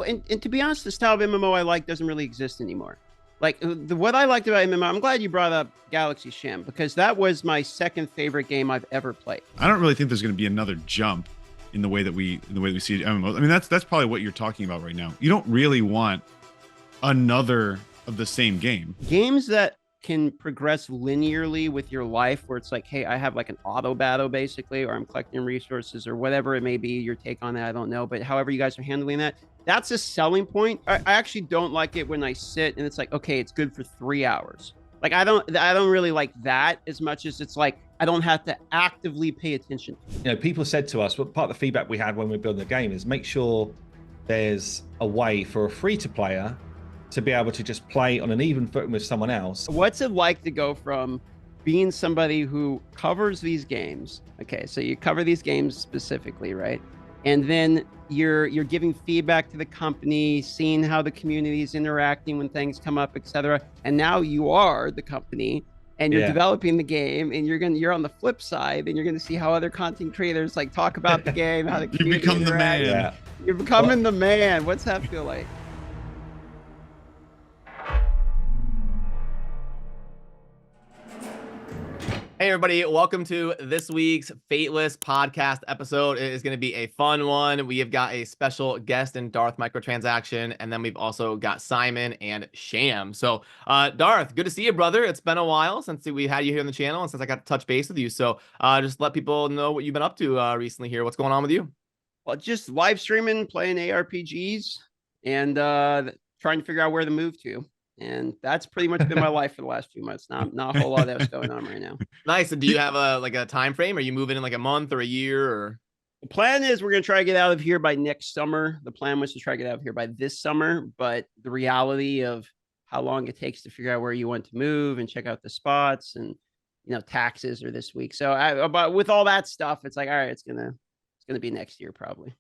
Well, and to be honest, the style of MMO I like doesn't really exist anymore. Like what I liked about MMO, I'm glad you brought up Galaxy Shim because that was my second favorite game I've ever played. I don't really think there's going to be another jump in the way that we see MMOs. I mean, that's probably what you're talking about right now. You don't really want another of the same game. Games that can progress linearly with your life where it's like, hey, I have like an auto battle basically, or I'm collecting resources or whatever it may be, your take on that, I don't know. But however you guys are handling that, that's a selling point. I actually don't like it when I sit and it's like, okay, it's good for 3 hours. Like I don't really like that as much as it's like, I don't have to actively pay attention. You know, people said to us, well, part of the feedback we had when we were building the game is make sure there's a way for a free-to-player to be able to just play on an even footing with someone else. What's it like to go from being somebody who covers these games? Okay, so you cover these games specifically, right? And then you're giving feedback to the company, seeing how the community is interacting when things come up, etc. And now you are the company and you're developing the game, and you're on the flip side, and you're gonna see how other content creators like talk about the game, how the community You become the man. Yeah. You're becoming the man. What's that feel like? Hey everybody, welcome to this week's Fateless Podcast episode. It is going to be a fun one. We have got a special guest in Darthmicrotransaction, and then we've also got Simon and Sham. So Darth, good to see you, brother. It's been a while since we had you here on the channel and since I got to touch base with you. So just let people know what you've been up to recently here. What's going on with you? Well, just live streaming, playing ARPGs, and trying to figure out where to move to. And that's pretty much been my life for the last few months. Not a whole lot else going on right now. Nice. And do you have a time frame? Are you moving in like a month or a year? Or the plan is we're gonna try to get out of here by next summer. The plan was to try to get out of here by this summer, but the reality of how long it takes to figure out where you want to move and check out the spots, and taxes are this week. So but with all that stuff, it's like, all right, it's gonna be next year probably.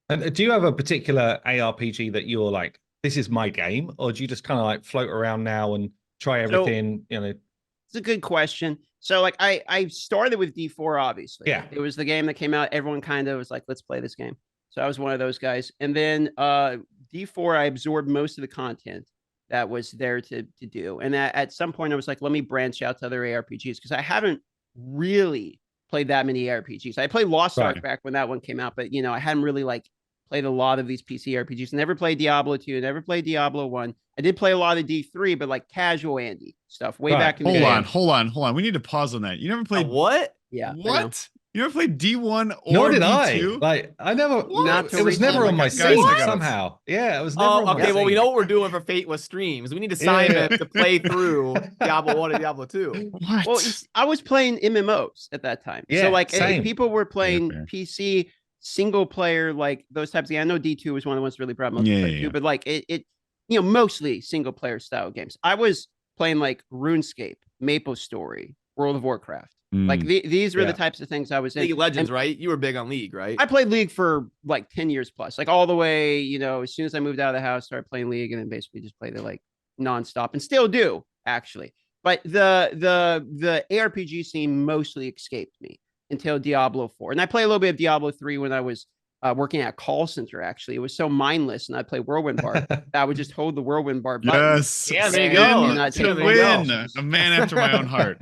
And do you have a particular ARPG that you're like, this is my game, or do you just kind of like float around now and try everything? It's a good question. So like I started with D4, obviously. Yeah. It was the game that came out. Everyone kind of was like, let's play this game. So I was one of those guys. And then D4, I absorbed most of the content that was there to do. And at some point I was like, let me branch out to other ARPGs because I haven't really played that many ARPGs. I played Lost Ark back when that one came out, but I hadn't really like played a lot of these PC RPGs. Never played Diablo 2, never played Diablo 1. I did play a lot of D3, but like casual Andy stuff way back in the day. Hold on. We need to pause on that. You never played what? Yeah. What? You never played D1 or Nor did D2? I. Like I never. It was never on my scene somehow. Yeah, it was never. On okay. my Well, we scene. know what we're doing for Fateless streams. We need to sign it to play through Diablo 1 and Diablo 2. What? Well, I was playing MMOs at that time. Yeah, so like same. people were playing PC single player, like those types of games. I know D2 was one of the ones that really brought multiplayer too, but like it mostly single player style games. I was playing like RuneScape, Maple Story, World of Warcraft. Like these were the types of things I was in. League of Legends, right? You were big on League, right? I played League for like 10 years plus, like all the way, as soon as I moved out of the house, started playing League, and then basically just played it like nonstop, and still do actually. But the ARPG scene mostly escaped me until Diablo 4. And I played a little bit of Diablo 3 when I was working at a call center, actually. It was so mindless, and I'd play Whirlwind Bar. I would just hold the Whirlwind Bar button. Yes. Yeah, there you go. To win. A man after my own heart.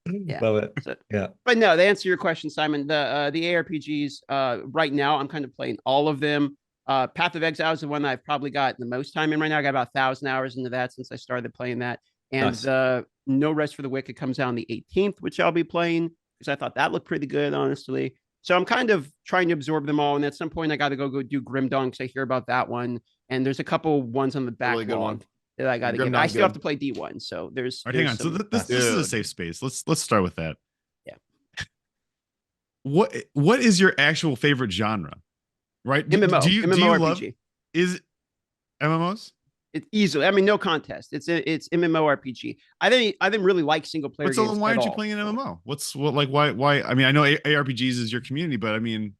Yeah. Love it. So, yeah. But no, to answer your question, Simon, the ARPGs, right now, I'm kind of playing all of them. Path of Exile is the one that I've probably got the most time in right now. I got about 1,000 hours into that since I started playing that. And No Rest for the Wicked comes out on the 18th, which I'll be playing, because I thought that looked pretty good, honestly. So I'm kind of trying to absorb them all. And at some point, I got to go do Grim Dawn, because I hear about that one. And there's a couple ones on the backlog really good one that I got to get. I still have to play D1. So there's. All right, hang on. So this is a safe space. Let's start with that. Yeah. What is your actual favorite genre? Right? MMO. Do you love? Is MMOs? It's easily. I mean, no contest. It's MMORPG. I didn't really like single player games. So why aren't you playing an MMO? Why? I mean, I know ARPGs is your community, but I mean,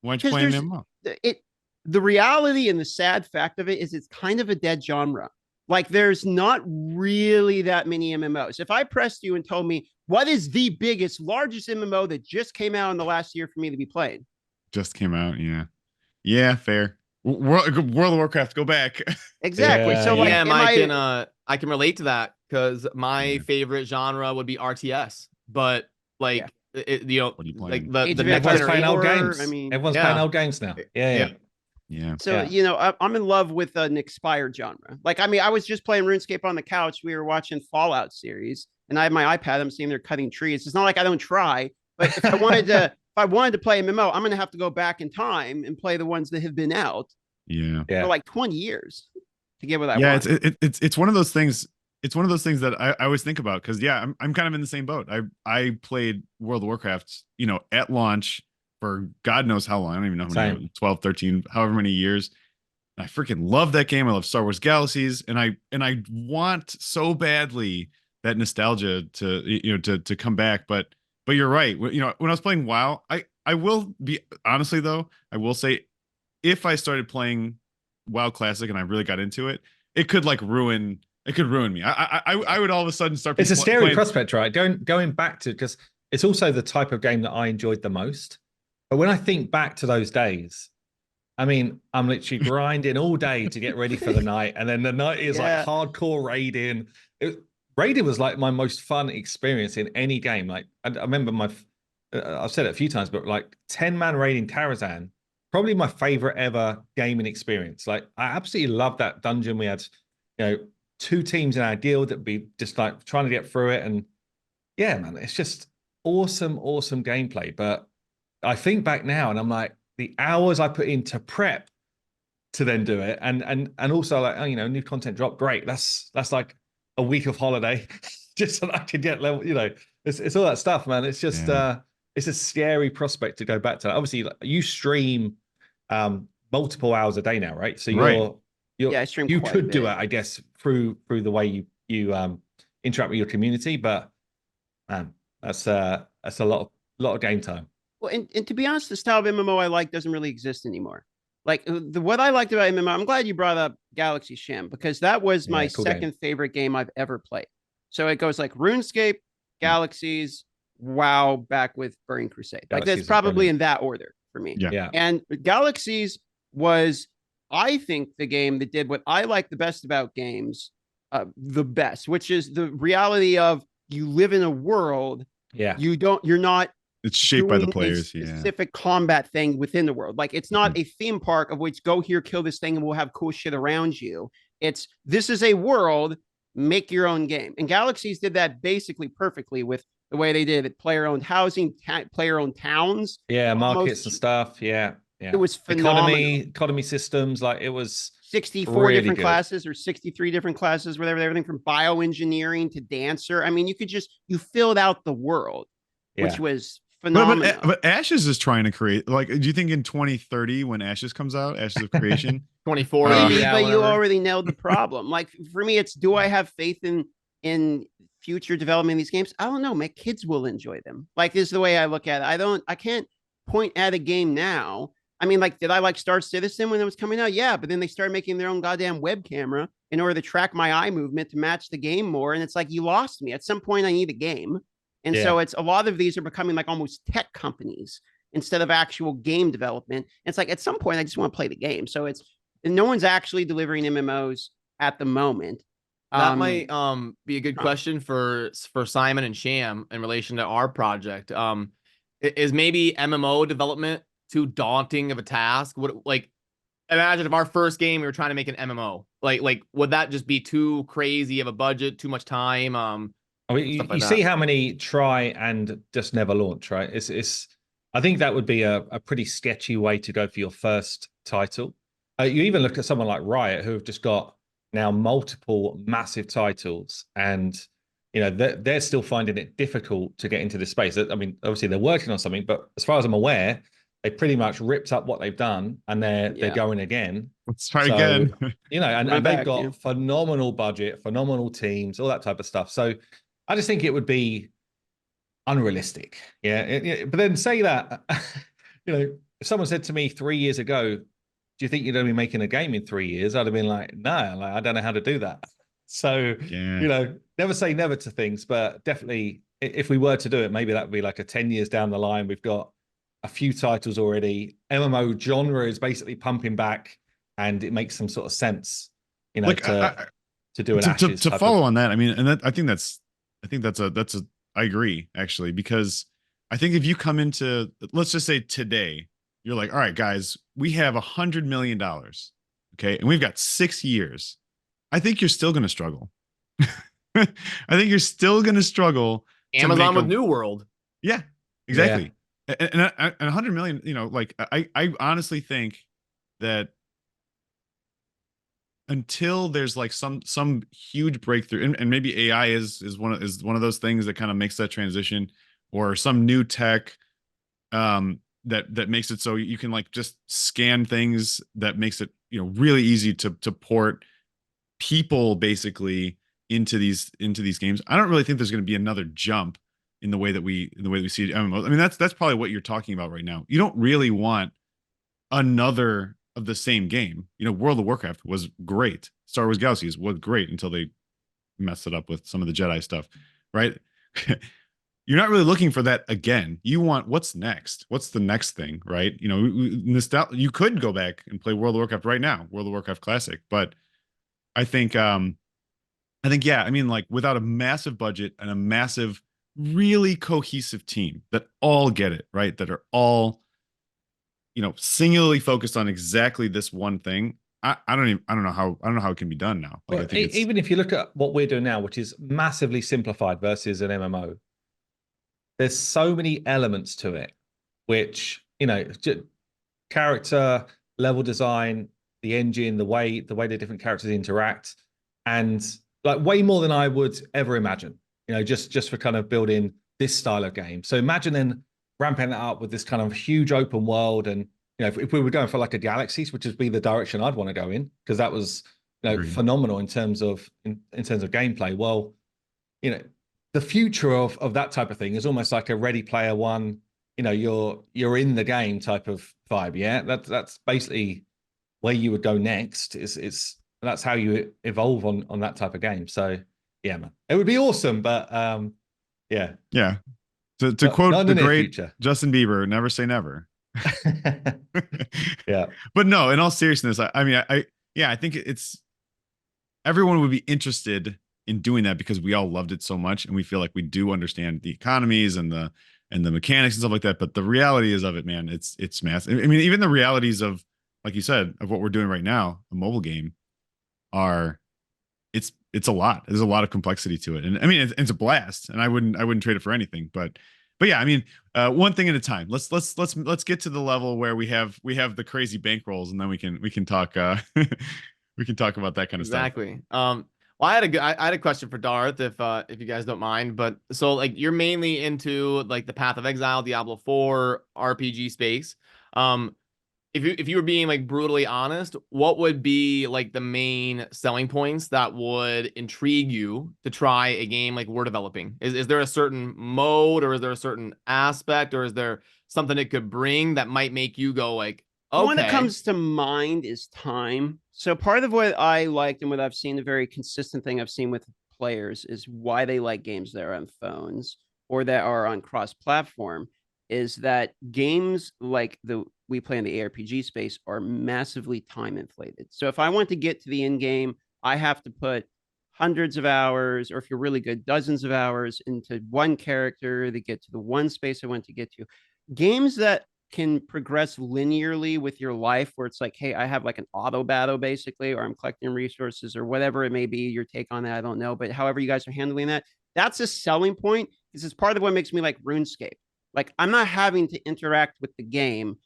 why aren't you playing an MMO? The reality and the sad fact of it is it's kind of a dead genre. Like there's not really that many MMOs. If I pressed you and told me what is the biggest, largest MMO that just came out in the last year for me to be playing? Just came out, yeah. Yeah, fair. World of Warcraft, go back. Exactly. Yeah, So like, Yeah, am I can relate to that because my Yeah. favorite genre would be RTS, but like you know, What are you like playing? Age the of next Everyone's Empires playing old 4, games. I mean, Everyone's Yeah. playing old games now. Yeah. Yeah. so Yeah. you know, I'm in love with an expired genre. Like, I mean, I was just playing RuneScape on the couch. We were watching Fallout series, and I have my iPad. I'm sitting there cutting trees. It's not like I don't try, but if I wanted to play MMO, I'm gonna have to go back in time and play the ones that have been out Yeah. for like 20 years to get what I Yeah, want. it's one of those things. It's one of those things that I always think about because I'm kind of in the same boat. I played World of Warcraft, at launch for God knows how long. I don't even know how many, Same. 12, 13, however many years. And I freaking love that game. I love Star Wars Galaxies, and I want so badly that nostalgia to come back. But you're right. When I was playing WoW, I will be honestly though, I will say if I started playing WoW Classic and I really got into it, it could ruin me. I would all of a sudden start. It's a scary playing. prospect, right? Going back to, because it's also the type of game that I enjoyed the most. But when I think back to those days, I mean, I'm literally grinding all day to get ready for the night, and then the night is like hardcore raiding. Raiding was like my most fun experience in any game. Like I remember I've said it a few times, but like 10-man raiding Tarazan, probably my favorite ever gaming experience. Like I absolutely loved that dungeon. We had, 2 teams in our deal that be just like trying to get through it. And yeah, man, it's just awesome gameplay. But I think back now and I'm like, the hours I put in to prep to then do it. And also like, new content drop. Great. That's like a week of holiday just so that I could get level, it's all that stuff, man. It's just, it's a scary prospect to go back to that. Obviously, you stream multiple hours a day now, right? So I stream you quite a could do bit. it, I guess, through the way you interact with your community, but man, that's a lot of game time. Well, and to be honest, the style of MMO I like doesn't really exist anymore. Like what I liked about MMO, I'm glad you brought up Galaxy Shim because that was my cool second game. favorite game I've ever played. So it goes like RuneScape, Galaxies, WoW, back with Burning Crusade. Like Galaxies that's is probably brilliant. in that order for me. Yeah. And Galaxies was, I think, the game that did what I like the best about games, the best, which is the reality of you live in a world. Yeah. You're not It's shaped by the doing a players. specific combat thing within the world. Like it's not a theme park of which go here, kill this thing, and we'll have cool shit around you. This is a world, make your own game. And Galaxies did that basically perfectly with the way they did it. Player-owned housing, player-owned towns. Yeah, markets and stuff. Yeah. It was phenomenal. Economy systems, like it was 64 really different good. classes or 63 different classes, whatever, everything from bioengineering to dancer. I mean, you filled out the world, which was phenomenal. But Ashes is trying to create, do you think in 2030 when Ashes comes out, Ashes of Creation, 2040, maybe, but you already nailed the problem. Like for me, it's, do I have faith in future development of these games? I don't know. My kids will enjoy them. Like this is the way I look at it. I can't point at a game now. I mean, like, did I like Star Citizen when it was coming out? Yeah, but then they started making their own goddamn web camera in order to track my eye movement to match the game more. And it's like, you lost me. At some point, I need a game. And so it's a lot of these are becoming like almost tech companies instead of actual game development. And it's like, at some point, I just want to play the game. So no one's actually delivering MMOs at the moment. That might be a good question for Simon and Sham in relation to our project. Is maybe MMO development too daunting of a task? Imagine if our first game we were trying to make an MMO. Like would that just be too crazy of a budget, too much time? I mean, you see how many try and just never launch, right? I think that would be a pretty sketchy way to go for your first title. You even look at someone like Riot, who have just got now multiple massive titles, and they're still finding it difficult to get into this space. I mean, obviously they're working on something, but as far as I'm aware, they pretty much ripped up what they've done, and they're going again. Let's try again. And they've got phenomenal budget, phenomenal teams, all that type of stuff. So I just think it would be unrealistic. Yeah. But then say that, if someone said to me 3 years ago, do you think you're going to be making a game in 3 years? I'd have been like, no, I don't know how to do that. So, never say never to things, but definitely if we were to do it, maybe that would be like a 10 years down the line. We've got a few titles already. MMO genre is basically pumping back Yeah. and it makes some sort of sense, Like to do an to Ashes to type follow of... on that. I mean, and that, I think that's I agree actually, because I think if you come into, let's just say today, you're like, all right, guys, we have $100 million. Okay. And we've got 6 years. I think you're still going to struggle. I think you're still going to struggle to Amazon make with New World. Yeah, exactly. And 100 million, like I honestly think that until there's like some huge breakthrough, and maybe AI is one of those things that kind of makes that transition, or some new tech that makes it so you can like just scan things, that makes it really easy to port people basically into these games. I don't really think there's going to be another jump in the way that we see MMOs. I mean, that's probably what you're talking about right now. You don't really want another of the same game. World of Warcraft was great. Star Wars Galaxies was great until they messed it up with some of the Jedi stuff, right? You're not really looking for that again. You want what's next? What's the next thing, right? You could go back and play World of Warcraft right now, World of Warcraft Classic, but I think yeah, I mean, like, without a massive budget and a massive, really cohesive team that all get it, right? That are all, singularly focused on exactly this one thing. I don't know how it can be done now. Like, Well, I think even if you look at what we're doing now, which is massively simplified versus an MMO, there's so many elements to it, which, character, level design, the engine, the way the different characters interact, and like way more than I would ever imagine, just for kind of building this style of game. So imagine then ramping that up with this kind of huge open world. And, if we were going for like a Galaxies, which would be the direction I'd want to go in, because that was, phenomenal in terms of gameplay. Well, the future of that type of thing is almost like a Ready Player One, you're in the game type of vibe. Yeah, that's basically where you would go next. That's how you evolve on that type of game. So yeah, man, it would be awesome. But yeah. To quote the great future. Justin Bieber, never say never. Yeah. But no, in all seriousness, I mean, I think it's, everyone would be interested in doing that because we all loved it so much, and we feel like we do understand the economies and the mechanics and stuff like that. But the reality is of it, man, it's massive. I mean, even the realities of, like you said, of what we're doing right now, a mobile game, it's a lot. There's a lot of complexity to it, and I mean, it's a blast, and I wouldn't trade it for anything. But yeah, I mean, one thing at a time. Let's get to the level where we have the crazy bankrolls, and then we can talk we can talk about that kind of stuff. Exactly. Well, I had a question for Darth, if you guys don't mind. But so, like, you're mainly into like the Path of Exile, Diablo 4 RPG space. If you were being like brutally honest, what would be like the main selling points that would intrigue you to try a game like we're developing? Is there a certain mode, or is there a certain aspect, or is there something it could bring that might make you go like, okay? One that comes to mind is time. So part of what I liked, and what I've seen, a very consistent thing I've seen with players, is why they like games that are on phones or that are on cross-platform, is that games like we play in the ARPG space are massively time inflated. So if I want to get to the end game, I have to put hundreds of hours, or if you're really good, dozens of hours into one character to get to the one space I want to get to. Games that can progress linearly with your life, where it's like, hey, I have like an auto battle basically, or I'm collecting resources, or whatever it may be, your take on that, I don't know. But however you guys are handling that, that's a selling point, because it's part of what makes me like RuneScape. Like, I'm not having to interact with the game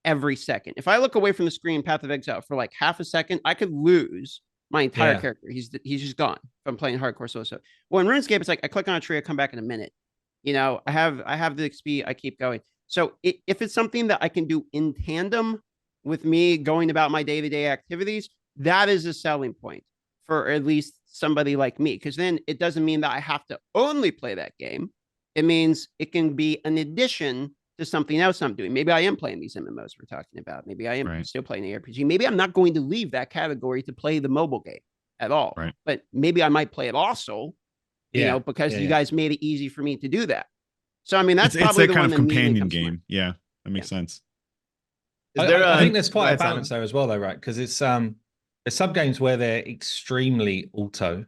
every second. If I look away from the screen, Path of Exile, for like half a second, I could lose my entire character. He's just gone if I'm playing hardcore solo. Well, in RuneScape, it's like I click on a tree, I come back in a minute. I have the XP, I keep going. So if it's something that I can do in tandem with me going about my day-to-day activities, that is a selling point for at least somebody like me, because then it doesn't mean that I have to only play that game. It means it can be an addition to something else I'm doing. Maybe I am playing these MMOs we're talking about. Maybe I am still playing the RPG. Maybe I'm not going to leave that category to play the mobile game at all. Right. But maybe I might play it also, because you guys made it easy for me to do that. So, I mean, that's probably it's that the kind one of companion game. Yeah, that makes sense. I think there's quite a Go ahead, balance Simon. there as well, though, right? Because it's there's some games where they're extremely auto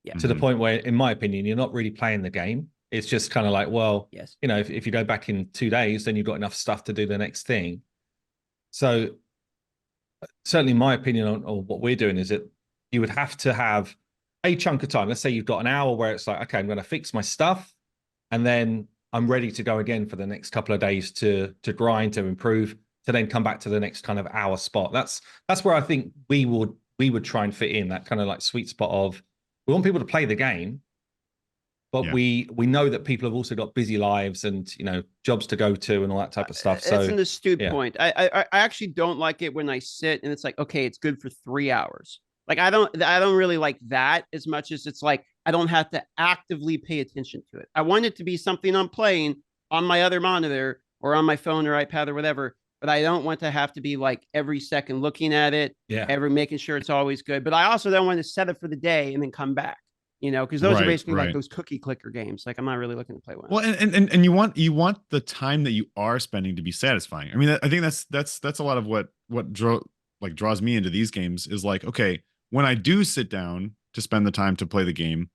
Yeah. to the Mhm. point where, in my opinion, you're not really playing the game. It's just kind of like, well, Yes. you know, if you go back in 2 days, then you've got enough stuff to do the next thing. So certainly my opinion on what we're doing is that you would have to have a chunk of time. Let's say you've got an hour where it's like, okay, I'm going to fix my stuff, and then I'm ready to go again for the next couple of days to grind, to improve, to then come back to the next kind of hour spot. That's where I think we would try and fit in that kind of like sweet spot of, we want people to play the game, but Yeah. we know that people have also got busy lives and, you know, jobs to go to and all that type of stuff. So It's an astute yeah. point. I actually don't like it when I sit and it's like, okay, it's good for 3 hours. Like I don't really like that as much as it's like I don't have to actively pay attention to it. I want it to be something I'm playing on my other monitor or on my phone or iPad or whatever, but I don't want to have to be like every second looking at it, every making sure it's always good. But I also don't want to set it for the day and then come back. You know, because those are basically like those cookie clicker games. Like I'm not really looking to play one. Well, and you want the time that you are spending to be satisfying. I mean, I think that's a lot of what draws me into these games is like, okay, when I do sit down to spend the time to play the game,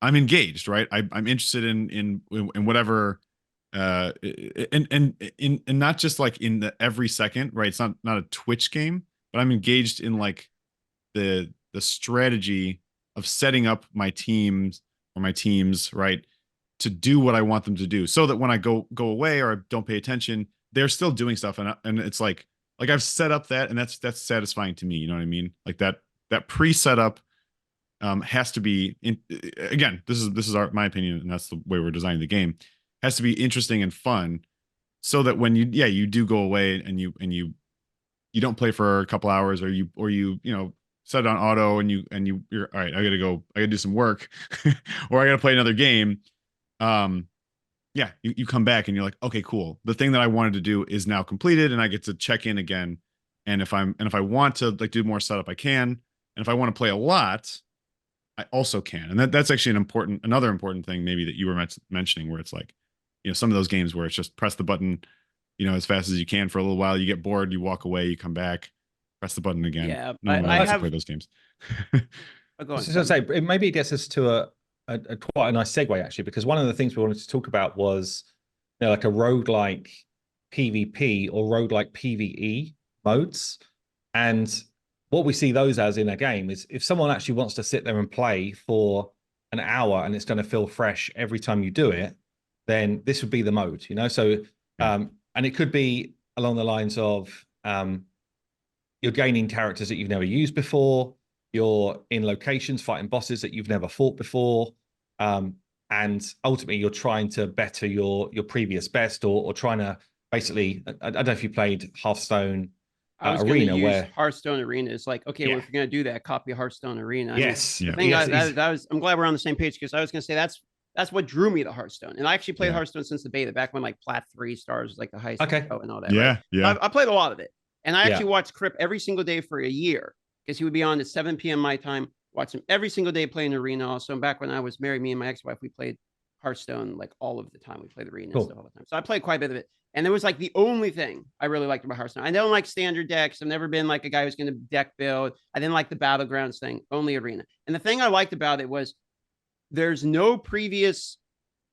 I'm engaged, right? I'm interested in whatever, and not just like in the every second, right? It's not a Twitch game, but I'm engaged in like the strategy of setting up my teams, right, to do what I want them to do, so that when I go away or don't pay attention, they're still doing stuff, and it's like I've set up that, and that's satisfying to me. You know what I mean? Like that pre-setup has to be again. This is my opinion, and that's the way we're designing the game. Has to be interesting and fun, so that when you do go away and you don't play for a couple hours, or you know, set it on auto and you're all right, I gotta do some work or I gotta play another game. You come back and you're like, okay, cool. The thing that I wanted to do is now completed, and I get to check in again. And if I want to like do more setup, I can. And if I want to play a lot, I also can. And that's actually another important thing maybe that you were mentioning, where it's like, you know, some of those games where it's just press the button, you know, as fast as you can for a little while, you get bored, you walk away, you come back, press the button again. Yeah, no one likes to play those games. I was going to say, maybe it gets us to a quite a nice segue, actually, because one of the things we wanted to talk about was, you know, like a roguelike PvP or roguelike PvE modes. And what we see those as in a game is, if someone actually wants to sit there and play for an hour and it's going to feel fresh every time you do it, then this would be the mode, you know? So, and it could be along the lines of, you're gaining characters that you've never used before. You're in locations fighting bosses that you've never fought before. And ultimately, you're trying to better your previous best, or trying to basically, I don't know if you played Hearthstone Arena, where Hearthstone Arena is like, okay, well, if you're going to do that, copy Hearthstone Arena. Yes. I mean, I'm glad we're on the same page, because I was going to say that's what drew me to Hearthstone. And I actually played Hearthstone since the beta, back when like Plat 3 stars was like the highest and all that. Yeah, right? yeah. I played a lot of it. And I actually watched Crip every single day for a year, because he would be on at 7 p.m. my time. Watch him every single day playing Arena. Also, and back when I was married, me and my ex-wife, we played Hearthstone like all of the time. We played Arena and stuff all the time. So I played quite a bit of it. And it was like the only thing I really liked about Hearthstone. I don't like standard decks. I've never been like a guy who's going to deck build. I didn't like the battlegrounds thing, only Arena. And the thing I liked about it was there's no previous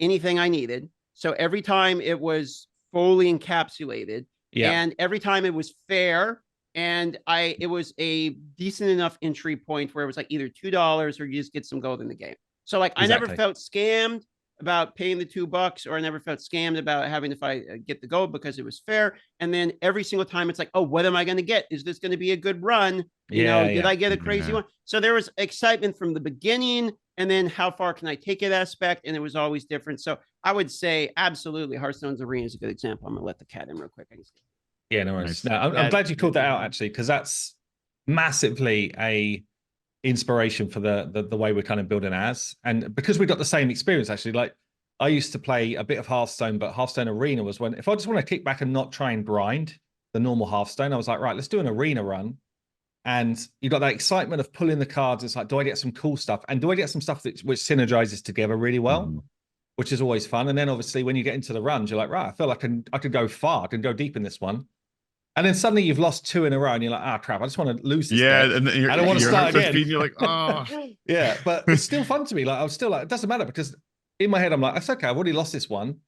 anything I needed. So every time it was fully encapsulated, and every time it was fair, and it was a decent enough entry point where it was like either $2 or you just get some gold in the game. So like I never felt scammed about paying the $2, or I never felt scammed about having to get the gold, because it was fair. And then every single time it's like, oh, what am I going to get? Is this going to be a good run? You know, did I get a crazy one? So there was excitement from the beginning, and then how far can I take it aspect? And it was always different. So I would say absolutely Hearthstone's Arena is a good example. I'm going to let the cat in real quick. Yeah, no worries. No, I'm glad you called that out, actually, because that's massively a inspiration for the way we're kind of building as. And because we got the same experience, actually, like I used to play a bit of Hearthstone, but Hearthstone Arena was when, if I just want to kick back and not try and grind the normal Hearthstone, I was like, right, let's do an Arena run. And you got that excitement of pulling the cards. It's like, do I get some cool stuff? And do I get some stuff which synergizes together really well? Which is always fun. And then obviously when you get into the runs, you're like, right, I feel like I could go far, I can go deep in this one. And then suddenly you've lost 2 in a row, and you're like, "Ah, crap! I just want to lose this." Yeah, deck. and then I don't want to your start heart starts again. beating, you're like, oh. Yeah, but it's still fun to me. Like, I'm still like, it doesn't matter, because in my head I'm like, it's okay. I've already lost this one.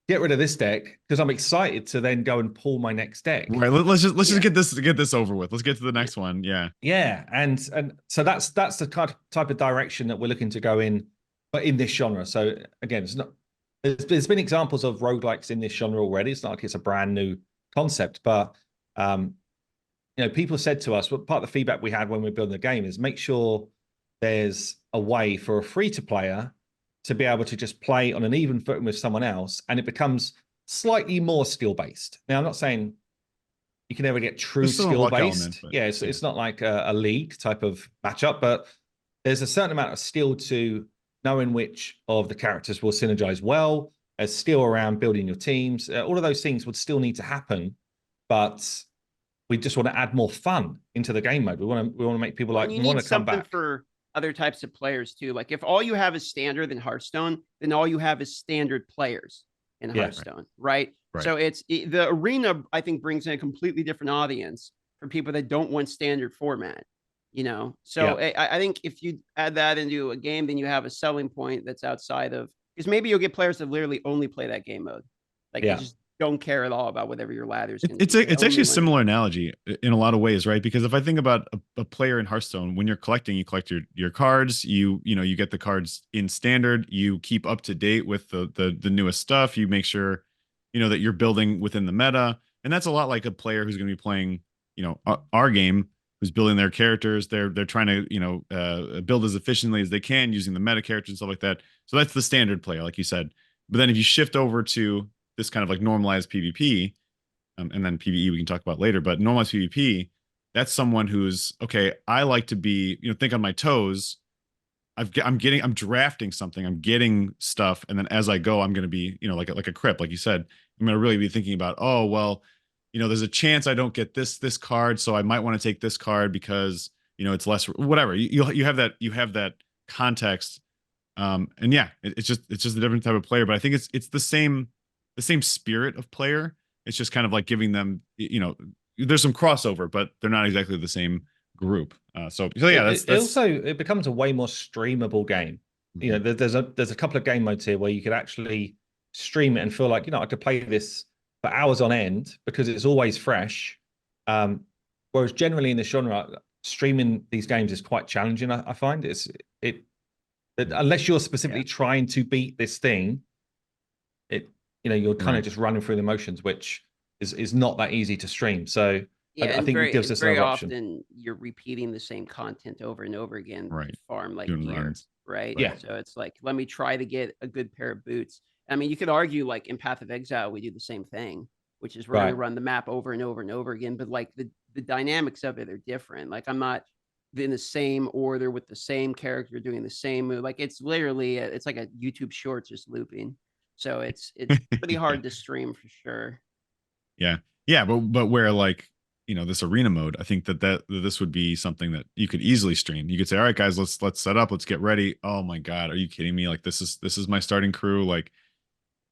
Get rid of this deck, because I'm excited to then go and pull my next deck. Right. Let's just get this over with. Let's get to the next one. Yeah. Yeah, and so that's the type of direction that we're looking to go in, but in this genre. So again, it's not. There's been examples of roguelikes in this genre already. It's not like it's a brand new concept, but people said to us, well, part of the feedback we had when we were building the game is make sure there's a way for a free-to-player to be able to just play on an even footing with someone else, and it becomes slightly more skill-based. Now, I'm not saying you can never get true skill-based. Yeah, it's not like a league type of matchup, but there's a certain amount of skill to knowing which of the characters will synergize well. There's skill around building your teams. All of those things would still need to happen, but we just want to add more fun into the game mode. We want to make people like want to come back. For other types of players too. Like if all you have is standard in Hearthstone, then all you have is standard players in Hearthstone, right? So it's the arena, I think, brings in a completely different audience for people that don't want standard format, So I think if you add that into a game, then you have a selling point that's outside of, because maybe you'll get players that literally only play that game mode. Like they just don't care at all about whatever your ladder's going to be. It's actually a similar analogy in a lot of ways, right? Because if I think about a player in Hearthstone, when you're collecting, you collect your cards, you get the cards in standard, you keep up to date with the newest stuff, you make sure that you're building within the meta. And that's a lot like a player who's going to be playing, our game, who's building their characters. They're trying to, build as efficiently as they can using the meta characters and stuff like that. So that's the standard player, like you said. But then if you shift over to this kind of like normalized PvP, and then PvE we can talk about later, but normalized PvP, that's someone who's, okay, I like to be, think on my toes. I'm drafting something, I'm getting stuff, and then as I go, I'm going to be, like a crypt, like you said, I'm going to really be thinking about, oh, well, there's a chance I don't get this card, so I might want to take this card because, it's less, whatever. You have that context. And yeah, it's just a different type of player, but I think it's the same spirit of player. It's just kind of like giving them, there's some crossover, but they're not exactly the same group. So yeah, that's also, it becomes a way more streamable game. There's a couple of game modes here where you could actually stream it and feel like, I could play this for hours on end because it's always fresh. Whereas generally in the genre, streaming these games is quite challenging. I find unless you're specifically trying to beat this thing, you're kind of just running through the motions, which is not that easy to stream. So I think it gives us very another option. Often you're repeating the same content over and over again to farm like Doing gear, runs. right? Yeah. So it's like, let me try to get a good pair of boots. I mean, you could argue like in Path of Exile, we do the same thing, which is we're going to run the map over and over and over again. But like the dynamics of it are different. Like I'm not in the same order with the same character doing the same move. Like it's literally, it's like a YouTube short just looping. So it's pretty hard to stream for sure. Yeah. But where like, this arena mode, I think that this would be something that you could easily stream. You could say, all right, guys, let's set up, let's get ready. Oh my God, are you kidding me? Like this is my starting crew. Like,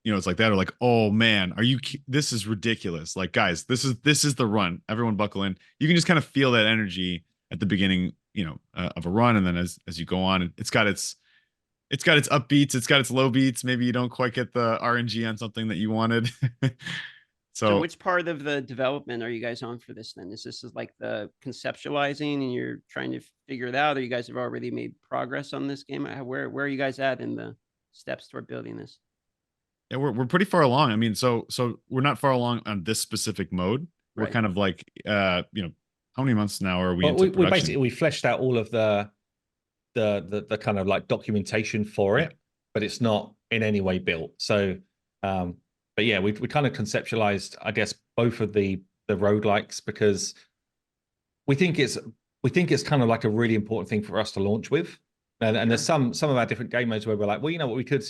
it's like that, or like, oh man, this is ridiculous. Like, guys, this is the run. Everyone buckle in. You can just kind of feel that energy at the beginning, of a run. And then as you go on, it's got its upbeats, it's got its low beats. Maybe you don't quite get the RNG on something that you wanted. So which part of the development are you guys on for this then? Is this like the conceptualizing and you're trying to figure it out, or you guys have already made progress on this game? Where are you guys at in the steps toward building this? Yeah, we're pretty far along. I mean, so we're not far along on this specific mode. We're kind of like, how many months now are we into production? We fleshed out all of the kind of like documentation for it, but it's not in any way built. So, but yeah, we kind of conceptualized, I guess, both of the roguelikes because we think it's kind of like a really important thing for us to launch with. And there's some of our different game modes where we're like, well, what we could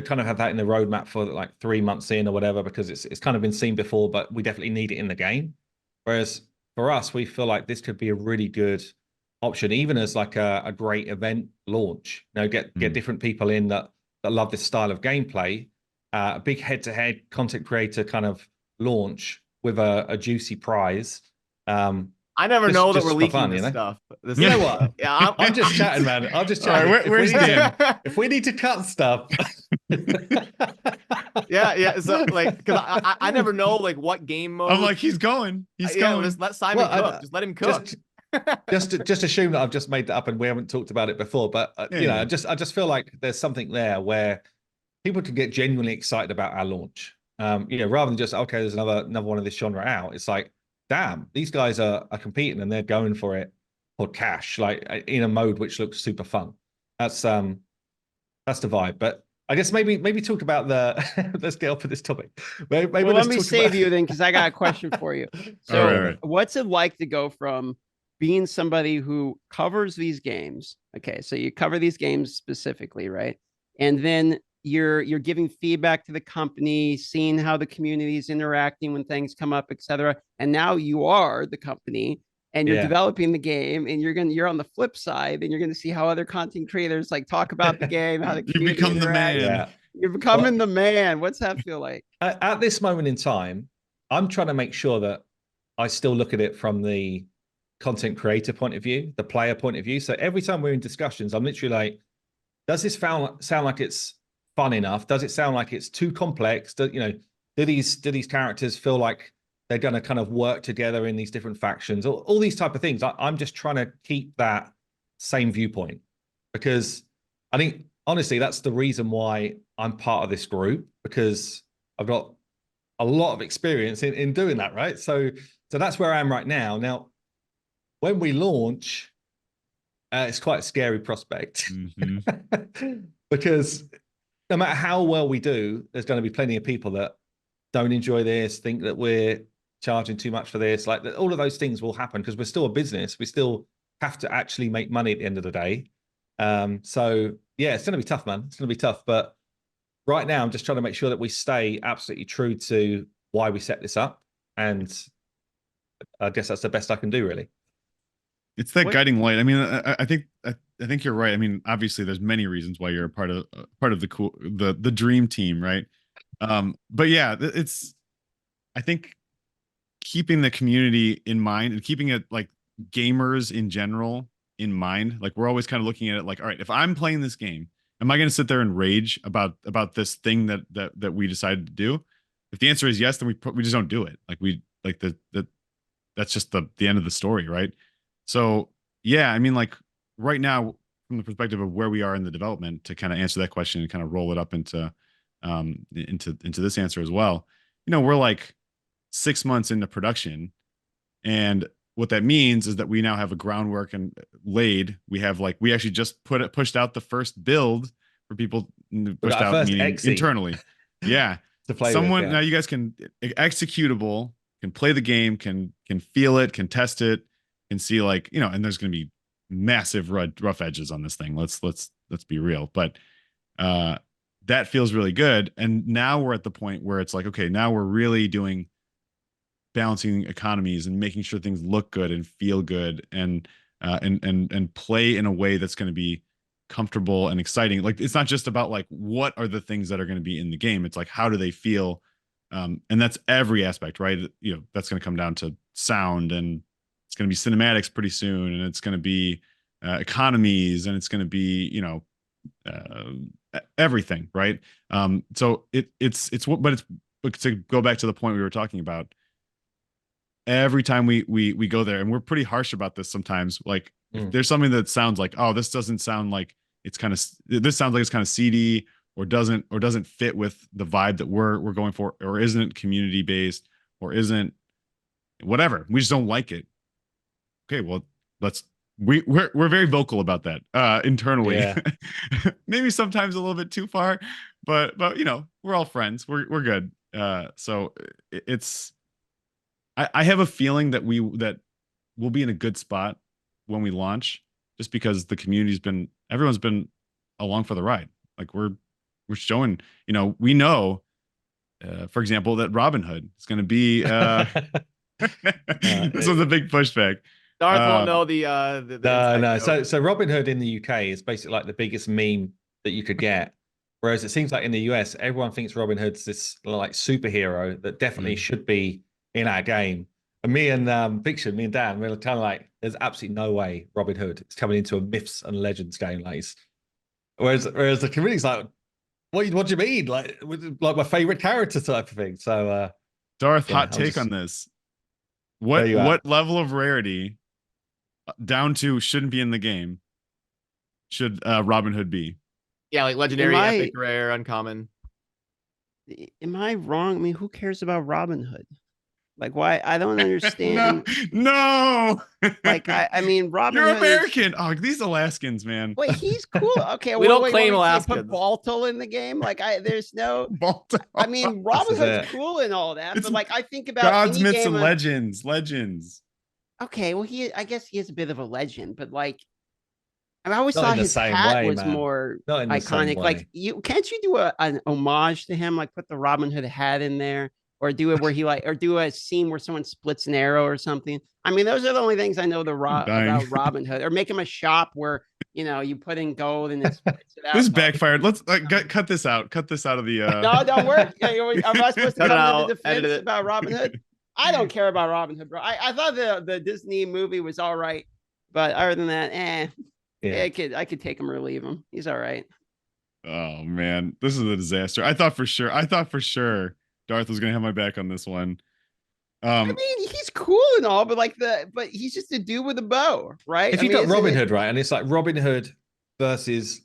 kind of have that in the roadmap for like 3 months in or whatever, because it's kind of been seen before, but we definitely need it in the game. Whereas for us, we feel like this could be a really good option, even as like a great event launch. Get different people in that love this style of gameplay. A big head-to-head content creator kind of launch with a juicy prize. I never Just- know that just we're for leaking fun, this you know? stuff. This You is- know what? Yeah, I'm just chatting, man. I'm just All right, chatting. where's Dan? If we need to cut stuff, yeah. So like, because I never know like what game mode. I'm like, he's going. He's yeah, going. just let Simon Well, cook. Just let him cook. just assume that I've just made that up and we haven't talked about it before. But you know, I just feel like there's something there where people can get genuinely excited about our launch. You know, rather than just okay, there's another one of this genre out. It's like, damn, these guys are competing and they're going for it for cash, like in a mode which looks super fun. That's the vibe. But I guess maybe talk about the let's get off of this topic. Maybe Well, let let's me talk save about... you then, because I got a question for you. So, All right. what's it like to go from being somebody who covers these games? Okay, so you cover these games specifically, right? And then you're giving feedback to the company, seeing how the community is interacting when things come up, etc. And now you are the company, and you're developing the game, and you're on the flip side, and you're going to see how other content creators like talk about the game, how the You community become the interacts. man. Yeah. You're becoming the man. What's that feel like? At this moment in time, I'm trying to make sure that I still look at it from the content creator point of view, the player point of view. So every time we're in discussions, I'm literally like, does this sound like it's fun enough? Does it sound like it's too complex? Do these characters feel like they're going to kind of work together in these different factions? All these type of things. I'm just trying to keep that same viewpoint, because I think honestly that's the reason why I'm part of this group, because I've got a lot of experience in doing that, right? So that's where I am right now. Now, when we launch, it's quite a scary prospect. Because no matter how well we do, there's going to be plenty of people that don't enjoy this, think that we're charging too much for this. Like all of those things will happen because we're still a business. We still have to actually make money at the end of the day. So yeah, it's going to be tough, man. It's going to be tough. But right now, I'm just trying to make sure that we stay absolutely true to why we set this up. And I guess that's the best I can do, really. It's that guiding light. I mean, I think you're right. I mean, obviously, there's many reasons why you're a part of the dream team, right? But yeah, I think keeping the community in mind and keeping it like gamers in general in mind. Like we're always kind of looking at it like, all right, if I'm playing this game, am I going to sit there and rage about this thing that we decided to do? If the answer is yes, then we just don't do it. Like that's just the end of the story, right? So yeah, I mean, like right now, from the perspective of where we are in the development, to kind of answer that question and kind of roll it up into this answer as well. You know, we're like 6 months into production, and what that means is that we now have a groundwork and laid. We actually just pushed out the first build for people. Pushed out meaning internally. Yeah. To play Someone with, now you guys can executable, can play the game, can feel it, can test it, can see like, you know, and there's going to be massive rough edges on this thing. Let's be real. But that feels really good. And now we're at the point where it's like, okay, now we're really doing balancing economies and making sure things look good and feel good and play in a way that's going to be comfortable and exciting. Like it's not just about like what are the things that are going to be in the game. It's like how do they feel, and that's every aspect, right? You know, that's going to come down to sound, and it's going to be cinematics pretty soon, and it's going to be economies, and it's going to be, you know, everything, right? So but to go back to the point we were talking about, every time we go there, and we're pretty harsh about this sometimes, like if there's something that sounds like, oh, this doesn't sound like this sounds like it's kind of seedy or doesn't fit with the vibe that we're going for, or isn't community based, or isn't whatever, we just don't like it. Okay, well, we're very vocal about that internally. Yeah. Maybe sometimes a little bit too far, but you know, we're all friends. We're good. So it's I have a feeling that we'll be in a good spot when we launch, just because the everyone's been along for the ride. Like we're showing, you know, we know, for example, that Robin Hood is going to be. This was a big pushback. Darth won't know the no. So Robin Hood in the UK is basically like the biggest meme that you could get. Whereas it seems like in the US, everyone thinks Robin Hood's this like superhero that definitely should be in our game. And me and Fiction, me and Dan, we were kind of like, there's absolutely no way Robin Hood is coming into a Myths and Legends game. Like, whereas the community's like, what do you mean? Like my favorite character type of thing. So Darth, yeah, hot take on this. What Where you at? level of rarity down to shouldn't be in the game should Robin Hood be? Yeah, like legendary, Am I- epic, rare, uncommon. Am I wrong? I mean, who cares about Robin Hood? Like, why? I don't understand. No. Like, I mean, Robin You're Hood is- American. Oh, these Alaskans, man. Wait, he's cool. Okay, We don't wait, claim want me to Alaskans. put Baltul in the game. Like, there's no. Balto. I mean, Robin is Hood's it. cool and all that, It's but like, I think about Gods, any myths, game and of- legends. Okay, well, I guess he is a bit of a legend, but like, I always Not in thought the his same hat way, was man. more Not in the same iconic. Like, way. can't you do an homage to him? Like, put the Robin Hood hat in there, or do it where he or do a scene where someone splits an arrow or something. I mean, those are the only things I know dying. about Robin Hood, or make him a shop where you put in gold and it splits it out. This backfired. Let's cut this out. Cut this out of the. No, don't work. Am I supposed to Cut it come to out, the edit defense it. about Robin Hood? I don't care about Robin Hood, bro. I thought the Disney movie was all right, but other than that, Yeah. I could take him or leave him. He's all right. Oh man, this is a disaster. I thought for sure Darth was gonna have my back on this one. I mean, he's cool and all, but but he's just a dude with a bow, right? If I you mean, got isn't Robin it- Hood, right, and it's like Robin Hood versus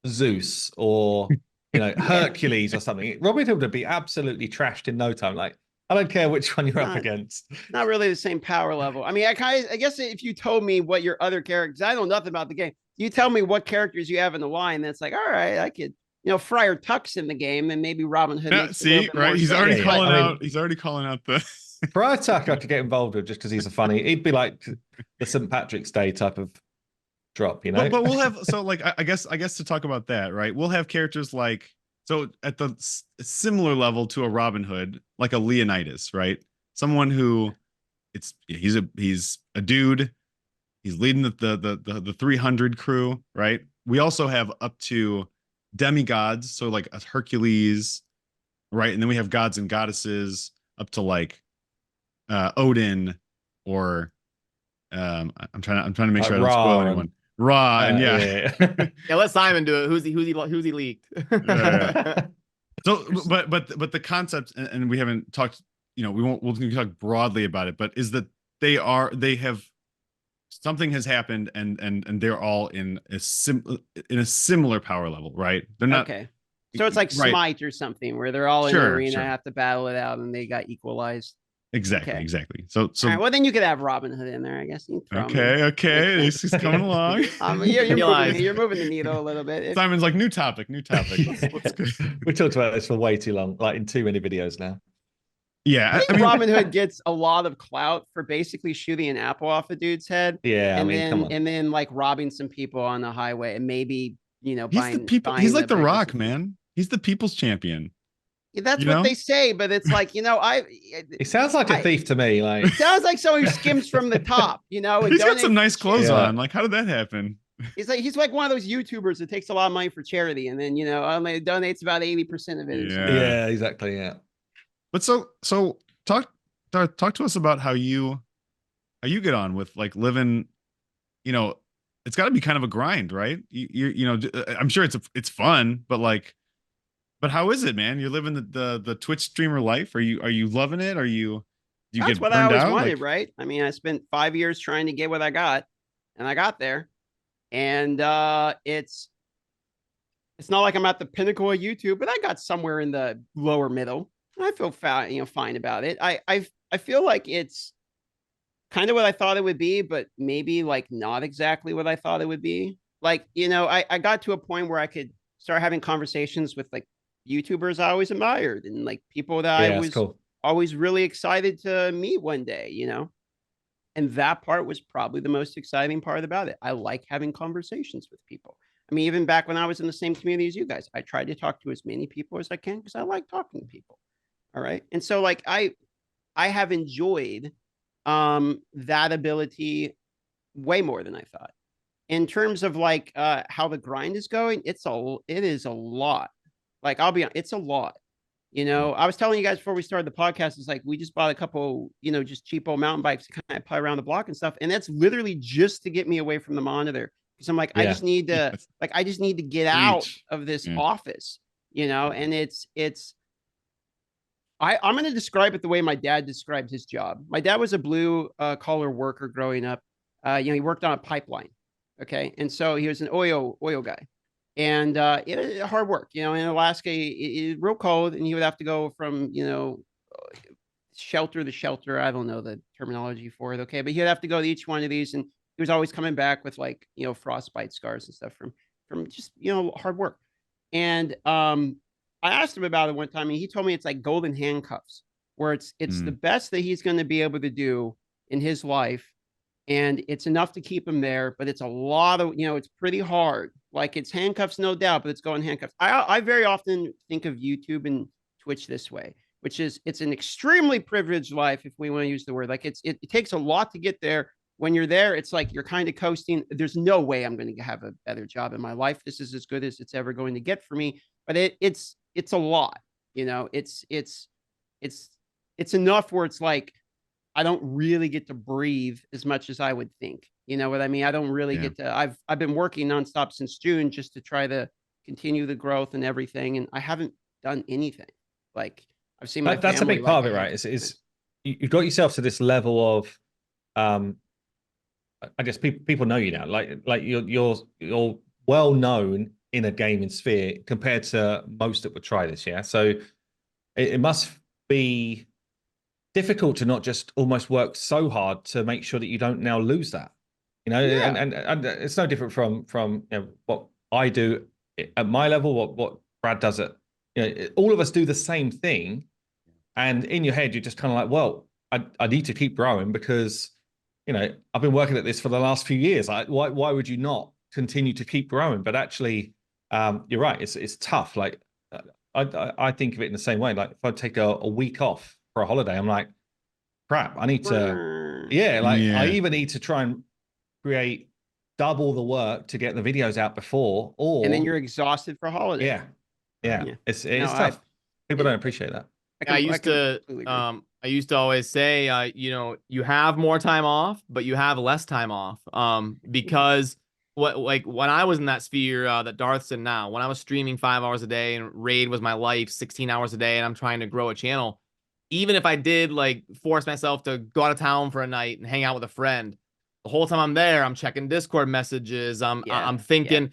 Zeus or Hercules or something, Robin Hood would be absolutely trashed in no time. Like, I don't care which one you're up Not- against. not really the same power level. I mean, I guess if you told me what your other characters, I know nothing about the game. You tell me what characters you have in the line. That's like, all right, I could, Friar Tuck's in the game, then maybe Robin Hood. Yeah, makes a little see, bit more right? He's sense. already Yeah, calling I mean- out. He's already calling out the. Friar Tuck, I could get involved with just because he's a funny. He'd be like the St. Patrick's Day type of drop, you know. But we'll have I guess to talk about that, right? We'll have characters like at the similar level to a Robin Hood, like a Leonidas, right? Someone who he's a dude. He's leading the 300 crew, right? We also have up to demigods, so like a Hercules, right? And then we have gods and goddesses up to like Odin or I'm trying to make sure I don't spoil Ra anyone. Ra and yeah. Yeah, let Simon do it. Who's he leaked? Yeah. So, but the concept, and we haven't talked. We'll talk broadly about it. But is that they have something has happened, and they're all in a similar power level, right? They're not Okay. So it's like right. Smite or something where they're all in the Sure, arena, sure. have to battle it out, and they got equalized. exactly. So All right, well, then you could have Robin Hood in there, I guess. You can throw him in. okay, this is coming along. You're moving the needle a little bit. Simon's like new topic. Let's go. We talked about this for way too long, like in too many videos now. Yeah, I think Robin Hood gets a lot of clout for basically shooting an apple off a dude's head, Yeah, and come on. then like robbing some people on the highway, and maybe he's buying the people. buying He's like the bridges Rock, and- man. He's the people's champion. Yeah, that's You what know? they say, but it's like He sounds like a thief to me. Like, it sounds like someone who skims from the top. And He's got some donates nice to clothes Yeah. on. Like, how did that happen? He's like one of those YouTubers that takes a lot of money for charity, and then only donates about 80% of it. or something. yeah, exactly. Yeah. But so talk to us about how you get on with like living. It's got to be kind of a grind, right? I'm sure it's fun, but how is it, man? You're living the Twitch streamer life. Are you loving it? Do you That's get what I burned always out? wanted, Like, right? I mean, I spent 5 years trying to get what I got, and I got there. And it's not like I'm at the pinnacle of YouTube, but I got somewhere in the lower middle. I feel fine about it. I feel like it's kind of what I thought it would be, but maybe like not exactly what I thought it would be. Like, I got to a point where I could start having conversations with like YouTubers I always admired, and like people that I was cool. always really excited to meet one day, And that part was probably the most exciting part about it. I like having conversations with people. I mean, even back when I was in the same community as you guys, I tried to talk to as many people as I can because I like talking to people. All right. And so like I have enjoyed that ability way more than I thought. In terms of like how the grind is going, it is a lot. Like I'll be honest, it's a lot. You know, I was telling you guys before we started the podcast, it's like we just bought a couple, you know, just cheap old mountain bikes to kind of play around the block and stuff. And that's literally just to get me away from the monitor. Because I'm like, I Yeah. just need to, Yes. like, I just need to get out Preach. of this Yeah. office, you know, and I'm going to describe it the way my dad described his job. My dad was a blue collar worker growing up. You know, he worked on a pipeline. Okay. And so he was an oil guy. And it hard work, you know, in Alaska, it's real cold, and he would have to go from, you know, shelter to shelter. I don't know the terminology for it. Okay. But he'd have to go to each one of these. And he was always coming back with, like, you know, frostbite scars and stuff from just, you know, hard work. And I asked him about it one time, and he told me it's like golden handcuffs, where it's the best that he's going to be able to do in his life. And it's enough to keep him there, but it's a lot of, you know, it's pretty hard. Like, it's handcuffs, no doubt, but it's going handcuffs. I very often think of YouTube and Twitch this way, which is, it's an extremely privileged life, if we want to use the word. Like, it takes a lot to get there. When you're there, it's like you're kind of coasting. There's no way I'm going to have a better job in my life. This is as good as it's ever going to get for me. But it's a lot, you know. It's enough where it's like, I don't really get to breathe as much as I would think. You know what I mean? I don't really get to, I've been working nonstop since June just to try to continue the growth and everything. And I haven't done anything. Like, I've seen my that's a family, big part like, of it, right? Is you've got yourself to this level of, I guess people know you now. Like you're well known in a gaming sphere compared to most that would try this. Yeah. So it must be difficult to not just almost work so hard to make sure that you don't now lose that, you know. And it's no different from you know, what I do at my level, what Brad does at, you know, all of us do the same thing. And in your head, you're just kind of like, well, I need to keep growing because, you know, I've been working at this for the last few years. Why would you not continue to keep growing? But actually, you're right. It's tough. Like, I think of it in the same way. Like, if I take a week off for a holiday, I'm like, crap, I need to, I even need to try and create double the work to get the videos out before, or, and then you're exhausted for holiday. Yeah. It's No, tough. People don't appreciate that. I used to always say, you know, you have more time off, but you have less time off. Because like when I was in that sphere that Darth's in now, when I was streaming 5 hours a day and Raid was my life, 16 hours a day, and I'm trying to grow a channel, even if I did like force myself to go out of town for a night and hang out with a friend, the whole time I'm there, I'm checking Discord messages. I'm thinking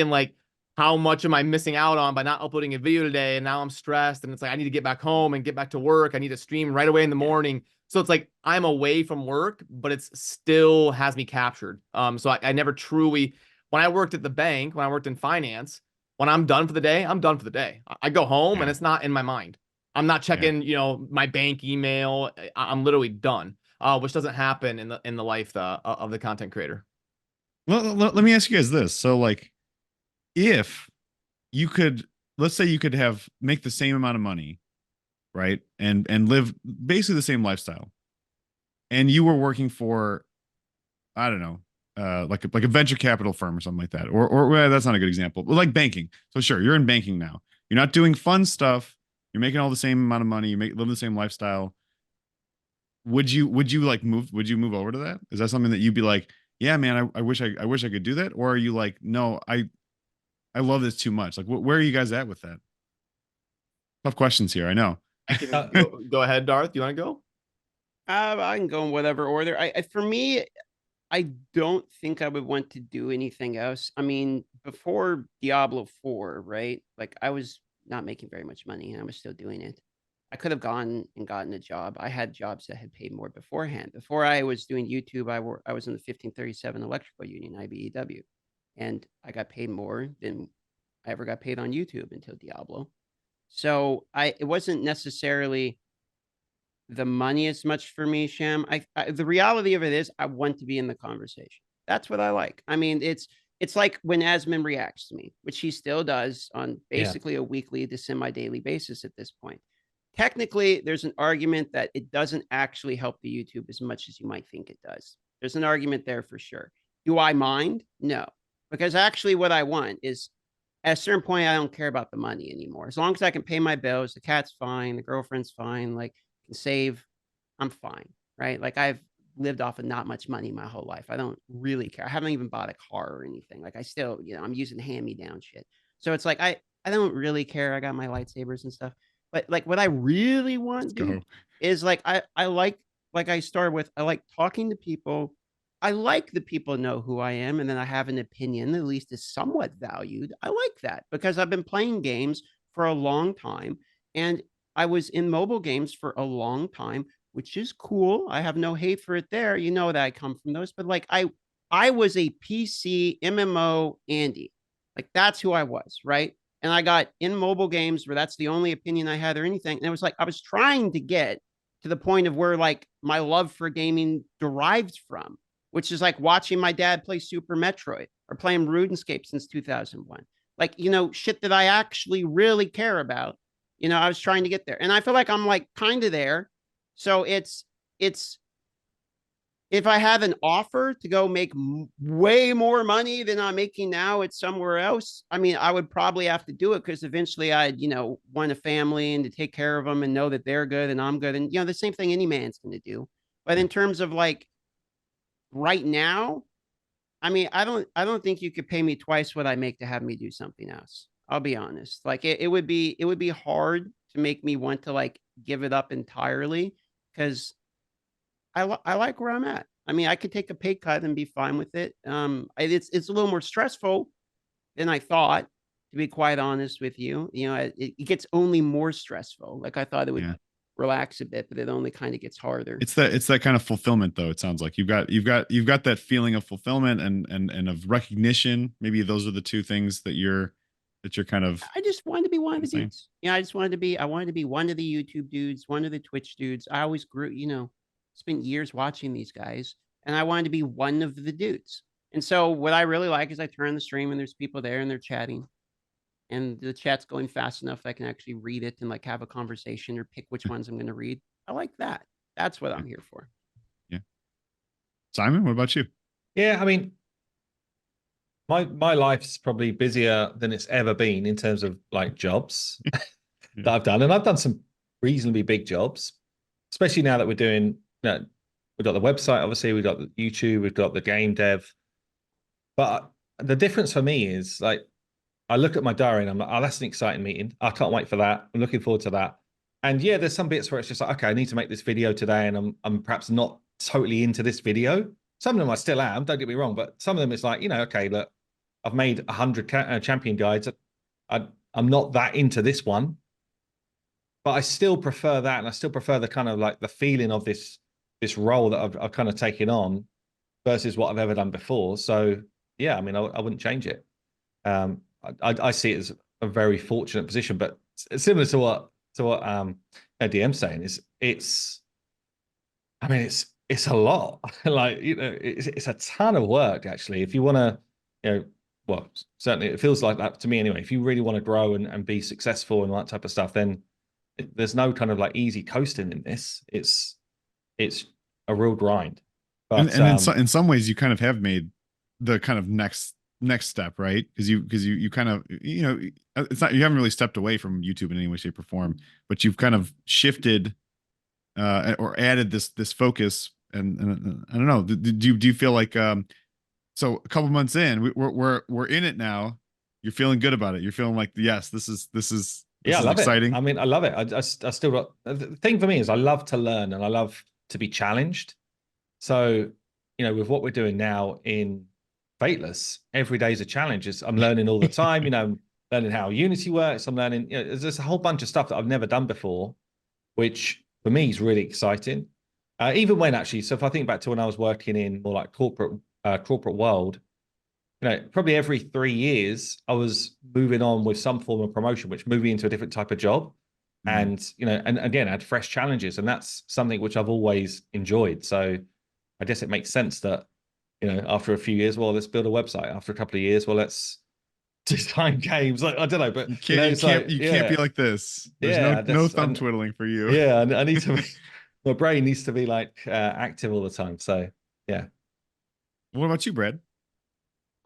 like, how much am I missing out on by not uploading a video today? And now I'm stressed, and it's like, I need to get back home and get back to work. I need to stream right away in the morning. So it's like, I'm away from work, but it's still has me captured. So I never truly, when I worked at the bank, when I worked in finance, when I'm done for the day, I'm done for the day. I go home and it's not in my mind. I'm not checking, you know, my bank email. I'm literally done, which doesn't happen in the life of the content creator. Well, let me ask you guys this. So, like, if you could, let's say you could make the same amount of money, right, and live basically the same lifestyle, and you were working for, I don't know, like a venture capital firm or something like that, or well, that's not a good example, but like banking. So sure, you're in banking now. You're not doing fun stuff. You're making all the same amount of money. You live the same lifestyle. Would you like move? Would you move over to that? Is that something that you'd be like, yeah, man, I wish I could do that? Or are you like, no, I love this too much? Like, where are you guys at with that? Tough questions here, I know. I can go ahead, Darth. You want to go? I can go in whatever order. For me, I don't think I would want to do anything else. I mean, before Diablo 4, right? Like, I was not making very much money, and I was still doing it. I could have gone and gotten a job. I had jobs that had paid more beforehand. Before I was doing YouTube, I was in the 1537 Electrical Union, IBEW, and I got paid more than I ever got paid on YouTube until Diablo. So it wasn't necessarily the money as much for me, Sham. The reality of it is, I want to be in the conversation. That's what I like. I mean, it's like when Asmin reacts to me, which he still does on basically a weekly to semi-daily basis at this point. Technically, there's an argument that it doesn't actually help the YouTube as much as you might think it does. There's an argument there for sure. Do I mind? No, because actually what I want is at a certain point, I don't care about the money anymore. As long as I can pay my bills, the cat's fine, the girlfriend's fine, like can save, I'm fine, right? Like I've lived off of not much money my whole life. I don't really care. I haven't even bought a car or anything. Like I still, I'm using hand-me-down shit. So it's like I don't really care. I got my lightsabers and stuff. But like what I really want, dude, is like I like I started with, I like talking to people. I like the people know who I am, and then I have an opinion, at least is somewhat valued. I like that because I've been playing games for a long time, and I was in mobile games for a long time, which is cool. I have no hate for it there. You know that I come from those, but like I was a PC MMO Andy. Like that's who I was, right? And I got in mobile games where that's the only opinion I had or anything. And it was like I was trying to get to the point of where like my love for gaming derives from, which is like watching my dad play Super Metroid or playing RuneScape since 2001. Like, shit that I actually really care about. I was trying to get there. And I feel like I'm like kind of there. So it's if I have an offer to go make way more money than I'm making now at somewhere else, I mean, I would probably have to do it because eventually I'd, want a family and to take care of them and know that they're good and I'm good. And, the same thing any man's going to do. But in terms of like right now, I mean, I don't think you could pay me twice what I make to have me do something else. I'll be honest. Like it would be hard to make me want to like give it up entirely because I like where I'm at. I mean, I could take a pay cut and be fine with it. It's a little more stressful than I thought, to be quite honest with you. It gets only more stressful. Like I thought it would relax a bit, but it only kind of gets harder. It's that kind of fulfillment, though. It sounds like you've got that feeling of fulfillment and of recognition. Maybe those are the two things that you're kind of. I just wanted to be one of the dudes. I wanted to be one of the YouTube dudes, one of the Twitch dudes. I always grew, spent years watching these guys, and I wanted to be one of the dudes. And so what I really like is I turn on the stream and there's people there and they're chatting. And the chat's going fast enough I can actually read it and like have a conversation or pick which ones I'm going to read. I like that. That's what I'm here for. Yeah. Simon, what about you? Yeah, I mean, my life's probably busier than it's ever been in terms of like jobs that I've done. And I've done some reasonably big jobs, especially now that we're doing, we've got the website, obviously, we've got the YouTube, we've got the game dev. But the difference for me is like, I look at my diary and I'm like, oh, that's an exciting meeting. I can't wait for that. I'm looking forward to that. And yeah, there's some bits where it's just like, okay, I need to make this video today. And I'm perhaps not totally into this video. Some of them I still am, don't get me wrong. But some of them it's like, okay, look, I've made 100 champion guides. I'm not that into this one. But I still prefer that. And I still prefer the kind of like the feeling of this role that I've kind of taken on versus what I've ever done before. So yeah, I mean, I wouldn't change it. I see it as a very fortunate position, but similar to what DM's saying is it's a lot. Like, it's a ton of work actually. If you want to, well, certainly it feels like that to me anyway. If you really want to grow and be successful and that type of stuff, then there's no kind of like easy coasting in this. It's a real grind. But and in some ways you kind of have made the kind of next step, right? Because you kind of, it's not, you haven't really stepped away from YouTube in any way, shape, or form, but you've kind of shifted or added this focus. And I don't know, do you feel like so a couple months in, we're in it now, you're feeling good about it, you're feeling like, yes, this is I love exciting. it. I mean, I love it. I still got, the thing for me is I love to learn and I love to be challenged. So with what we're doing now in Fateless, every day is a challenge. I'm learning all the time, learning how Unity works. I'm learning, there's a whole bunch of stuff that I've never done before, which for me is really exciting. Even when actually, so if I think back to when I was working in more like corporate world, probably every 3 years I was moving on with some form of promotion, which moved me into a different type of job. And, and again, I had fresh challenges, and that's something which I've always enjoyed. So I guess it makes sense that, after a few years, well, let's build a website. After a couple of years, well, let's design games. Like, I don't know, but you can't be like this. There's no thumb twiddling for you. Yeah, I need to. My brain needs to be like active all the time. So yeah. What about you, Brad?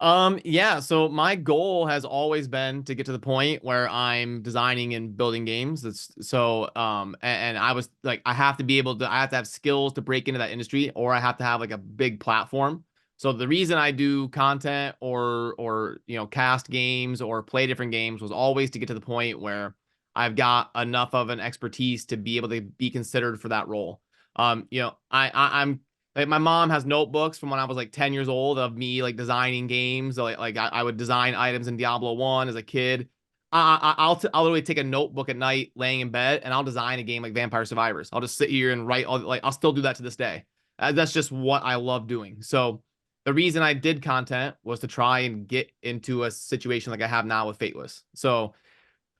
Yeah, so my goal has always been to get to the point where I'm designing and building games. And I was like, I have to have skills to break into that industry, or I have to have like a big platform. So the reason I do content or cast games or play different games was always to get to the point where I've got enough of an expertise to be able to be considered for that role. I'm like, my mom has notebooks from when I was like 10 years old of me like designing games. I would design items in Diablo 1 as a kid. I'll literally take a notebook at night laying in bed and I'll design a game like Vampire Survivors. I'll just sit here and write I'll still do that to this day. That's just what I love doing. So the reason I did content was to try and get into a situation like I have now with Fateless. So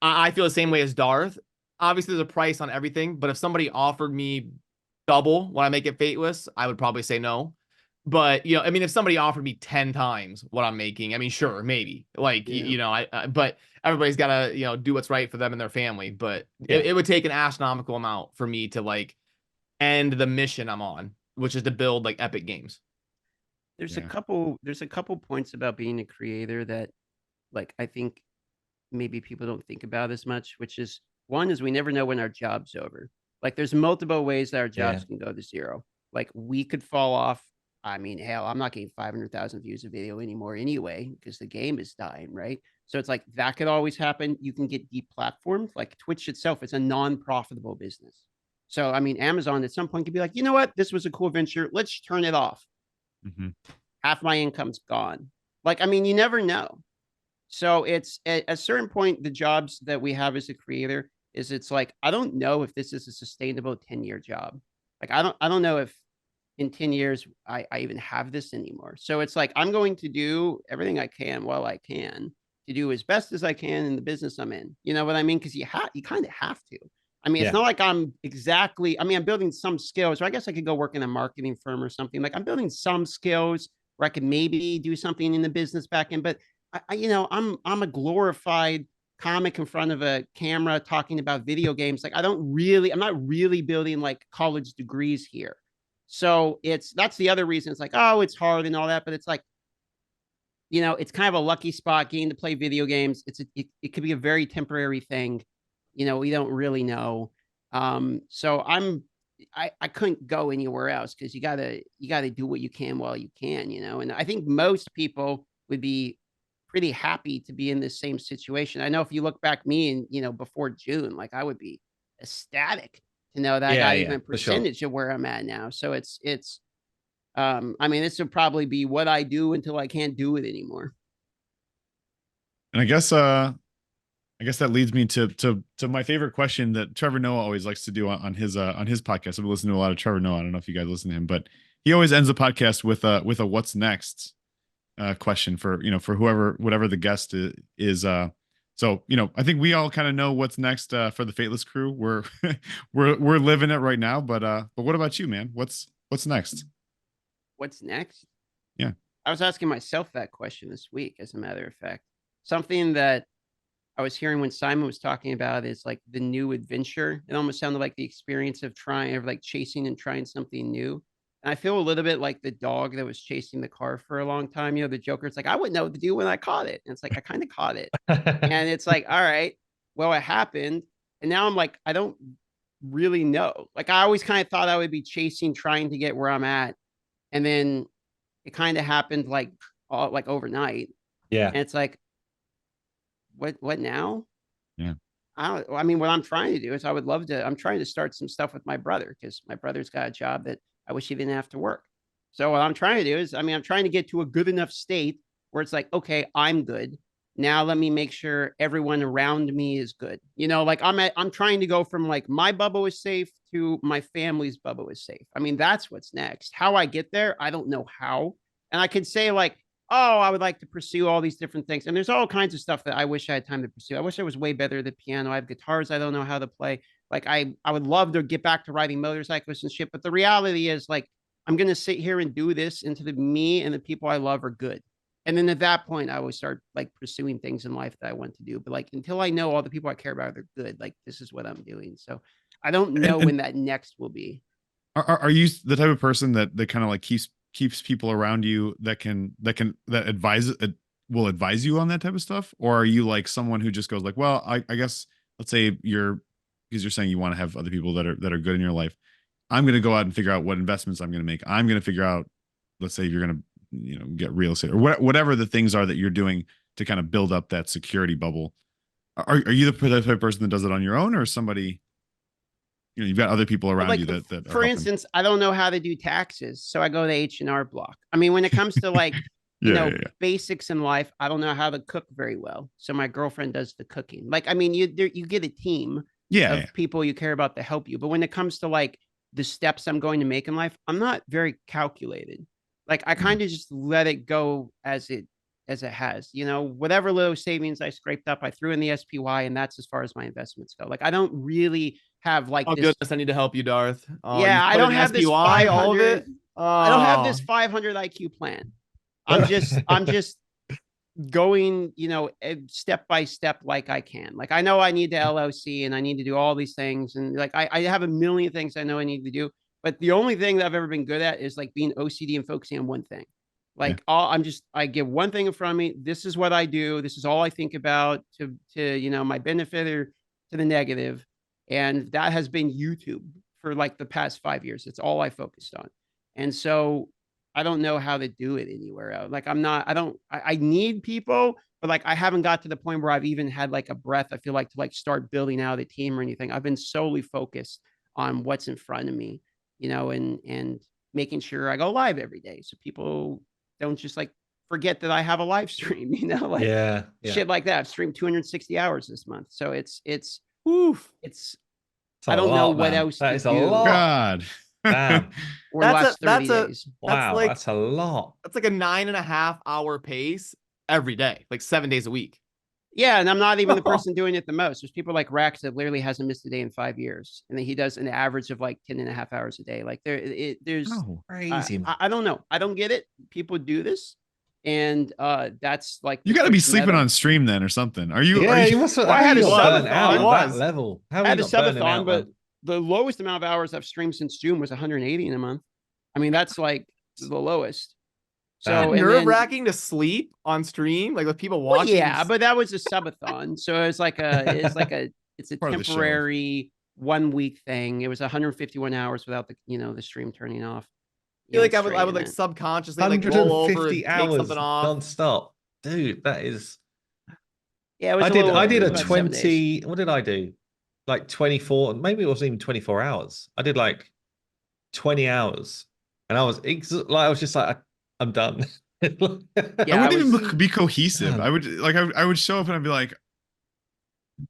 I feel the same way as Darth. Obviously, there's a price on everything, but if somebody offered me double what I make at Fateless, I would probably say no. But I mean, if somebody offered me 10 times what I'm making, I mean, sure, maybe. Like, but everybody's got to, do what's right for them and their family. But it would take an astronomical amount for me to like end the mission I'm on, which is to build like epic games. There's a couple points about being a creator that, like, I think maybe people don't think about as much, which is, one is we never know when our job's over. Like, there's multiple ways that our jobs can go to zero. Like, we could fall off. I mean, hell, I'm not getting 500,000 views of video anymore anyway, because the game is dying, right? So it's like, that could always happen. You can get deplatformed. Like, Twitch itself, it's a non-profitable business. So, I mean, Amazon at some point could be like, you know what? This was a cool venture. Let's turn it off. Half my income's gone. Like, I mean, you never know. So it's at a certain point, the jobs that we have as a creator is, it's like, I don't know if this is a sustainable 10-year job. Like, I don't know if in 10 years I even have this anymore. So it's like, I'm going to do everything I can while I can to do as best as I can in the business I'm in. You know what I mean? Because you kind of have to. I mean, it's not like I'm building some skills, or I guess I could go work in a marketing firm or something. Like, I'm building some skills where I could maybe do something in the business back end, but I'm a glorified comic in front of a camera talking about video games. Like, I'm not really building like college degrees here. So that's the other reason. It's like, oh, it's hard and all that, but it's like, it's kind of a lucky spot getting to play video games. It could be a very temporary thing. We don't really know. So I couldn't go anywhere else, because you gotta do what you can while you can, and I think most people would be pretty happy to be in this same situation. I know if you look back me and, before June, like, I would be ecstatic to know that I got even a percentage of where I'm at now. So I mean, this would probably be what I do until I can't do it anymore. And I guess that leads me to my favorite question that Trevor Noah always likes to do on his podcast. I've been listening to a lot of Trevor Noah. I don't know if you guys listen to him, but he always ends the podcast with a what's next question for whatever the guest is. So I think we all kind of know what's next for the Fateless crew. We're living it right now, but what about you, man? What's next? What's next? Yeah, I was asking myself that question this week, as a matter of fact. Something that I was hearing when Simon was talking about is like the new adventure. It almost sounded like the experience of chasing and trying something new. And I feel a little bit like the dog that was chasing the car for a long time. The Joker, it's like, I wouldn't know what to do when I caught it. And it's like, I kind of caught it. And it's like, all right, well, it happened. And now I'm like, I don't really know. Like, I always kind of thought I would be chasing, trying to get where I'm at. And then it kind of happened like overnight. Yeah. And it's like, what now? Yeah. I mean, what I'm trying to do is I'm trying to start some stuff with my brother, because my brother's got a job that I wish he didn't have to work. So what I'm trying to do is, I'm trying to get to a good enough state where it's like, okay, I'm good. Now let me make sure everyone around me is good. Like, I'm trying to go from like my bubble is safe to my family's bubble is safe. I mean, that's what's next. How I get there, I don't know how. And I could say like, oh, I would like to pursue all these different things. And there's all kinds of stuff that I wish I had time to pursue. I wish I was way better at the piano. I have guitars I don't know how to play. Like, I would love to get back to riding motorcycles and shit. But the reality is, like, I'm going to sit here and do this until me and the people I love are good. And then at that point, I will start like pursuing things in life that I want to do. But like, until I know all the people I care about are good, like, this is what I'm doing. So I don't know when that next will be. Are you the type of person that kind of like keeps keeps people around you that will advise you on that type of stuff? Or are you like someone who just goes like, well, I guess let's say because you're saying you want to have other people that are good in your life. I'm going to go out and figure out what investments I'm going to make. I'm going to figure out, let's say you're going to, get real estate or whatever the things are that you're doing to kind of build up that security bubble. Are you the type of person that does it on your own, or somebody, you've got other people around you that for instance, I don't know how to do taxes, so I go to the H&R Block. I mean, when it comes to like, basics in life, I don't know how to cook very well. So my girlfriend does the cooking. Like, I mean, you get a team of people you care about to help you. But when it comes to like the steps I'm going to make in life, I'm not very calculated. Like I kind of just let it go as it has, whatever little savings I scraped up, I threw in the SPY, and that's as far as my investments go. Like I don't really have like this. Goodness, I need to help you, Darth. I don't have this 500. All of it. I don't have this 500 IQ plan. I'm just going, step by step like I can. Like I know I need the LLC and I need to do all these things, and like I have a million things I know I need to do. But the only thing that I've ever been good at is like being OCD and focusing on one thing. Like I get one thing in front of me. This is what I do. This is all I think about to my benefit or to the negative. And that has been YouTube for like the past 5 years. It's all I focused on. And so I don't know how to do it anywhere else. Like I need people, but like I haven't got to the point where I've even had like a breath, I feel like, to like start building out a team or anything. I've been solely focused on what's in front of me, and making sure I go live every day. So people don't just like forget that I have a live stream, shit like that. I've streamed 260 hours this month. So it's I don't know what else that to is do. a lot. God. Damn. Or that's 30 days. Wow, that's a lot. That's like a 9.5 hour pace every day, like 7 days a week. Yeah, and I'm not even the person doing it the most. There's people like Rax that literally hasn't missed a day in 5 years, and then he does an average of like 10.5 hours a day. Like there's crazy. I don't know. I don't get it. People do this, and that's like you got to be sleeping on stream then or something. Are you? Yeah, you must. I had a subathon at that level. I had a subathon, but the lowest amount of hours I've streamed since June was 180 in a month. I mean, that's like the lowest. So nerve-wracking to sleep on stream, like with people watching. Well, yeah, but that was a subathon, so it's a temporary 1 week thing. It was 151 hours without the stream turning off. I feel like I would like subconsciously like roll over and take something off non-stop, dude. That is. Yeah, it was I did a 20. What did I do? Like 24. Maybe it wasn't even 24 hours. I did like 20 hours, and I was just like, I'm done. I wouldn't even be cohesive. I would show up and I'd be like,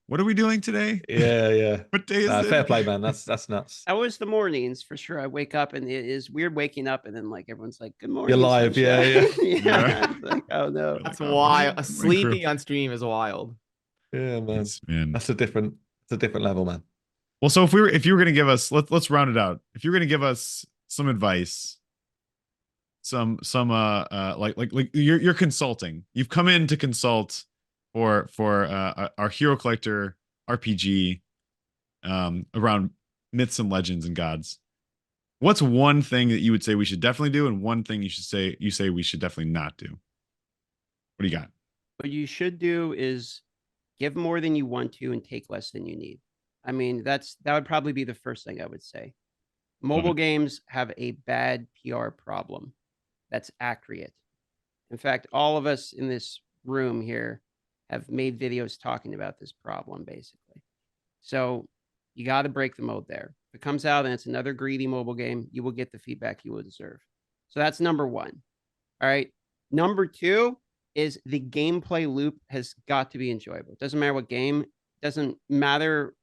what are we doing today? Yeah. What day is it? Fair play, man. That's nuts. That was the mornings for sure. I wake up and it is weird waking up and then like everyone's like, good morning. You're live. Yeah. It's like, oh no. That's wild. Sleeping on stream is wild. Yeah, man. That's a different level, man. Well, so if you were going to give us, let's round it out. If you're going to give us some advice, some like you're consulting. You've come in to consult for our Hero Collector RPG around myths and legends and gods. What's one thing that you would say we should definitely do, and one thing you say we should definitely not do? What do you got? What you should do is give more than you want to and take less than you need. I mean, that would probably be the first thing I would say. Mobile games have a bad PR problem. That's accurate. In fact, all of us in this room here have made videos talking about this problem, basically. So you got to break the mold there. If it comes out and it's another greedy mobile game, you will get the feedback you will deserve. So that's number one. All right. Number two is the gameplay loop has got to be enjoyable. It doesn't matter what game, doesn't matter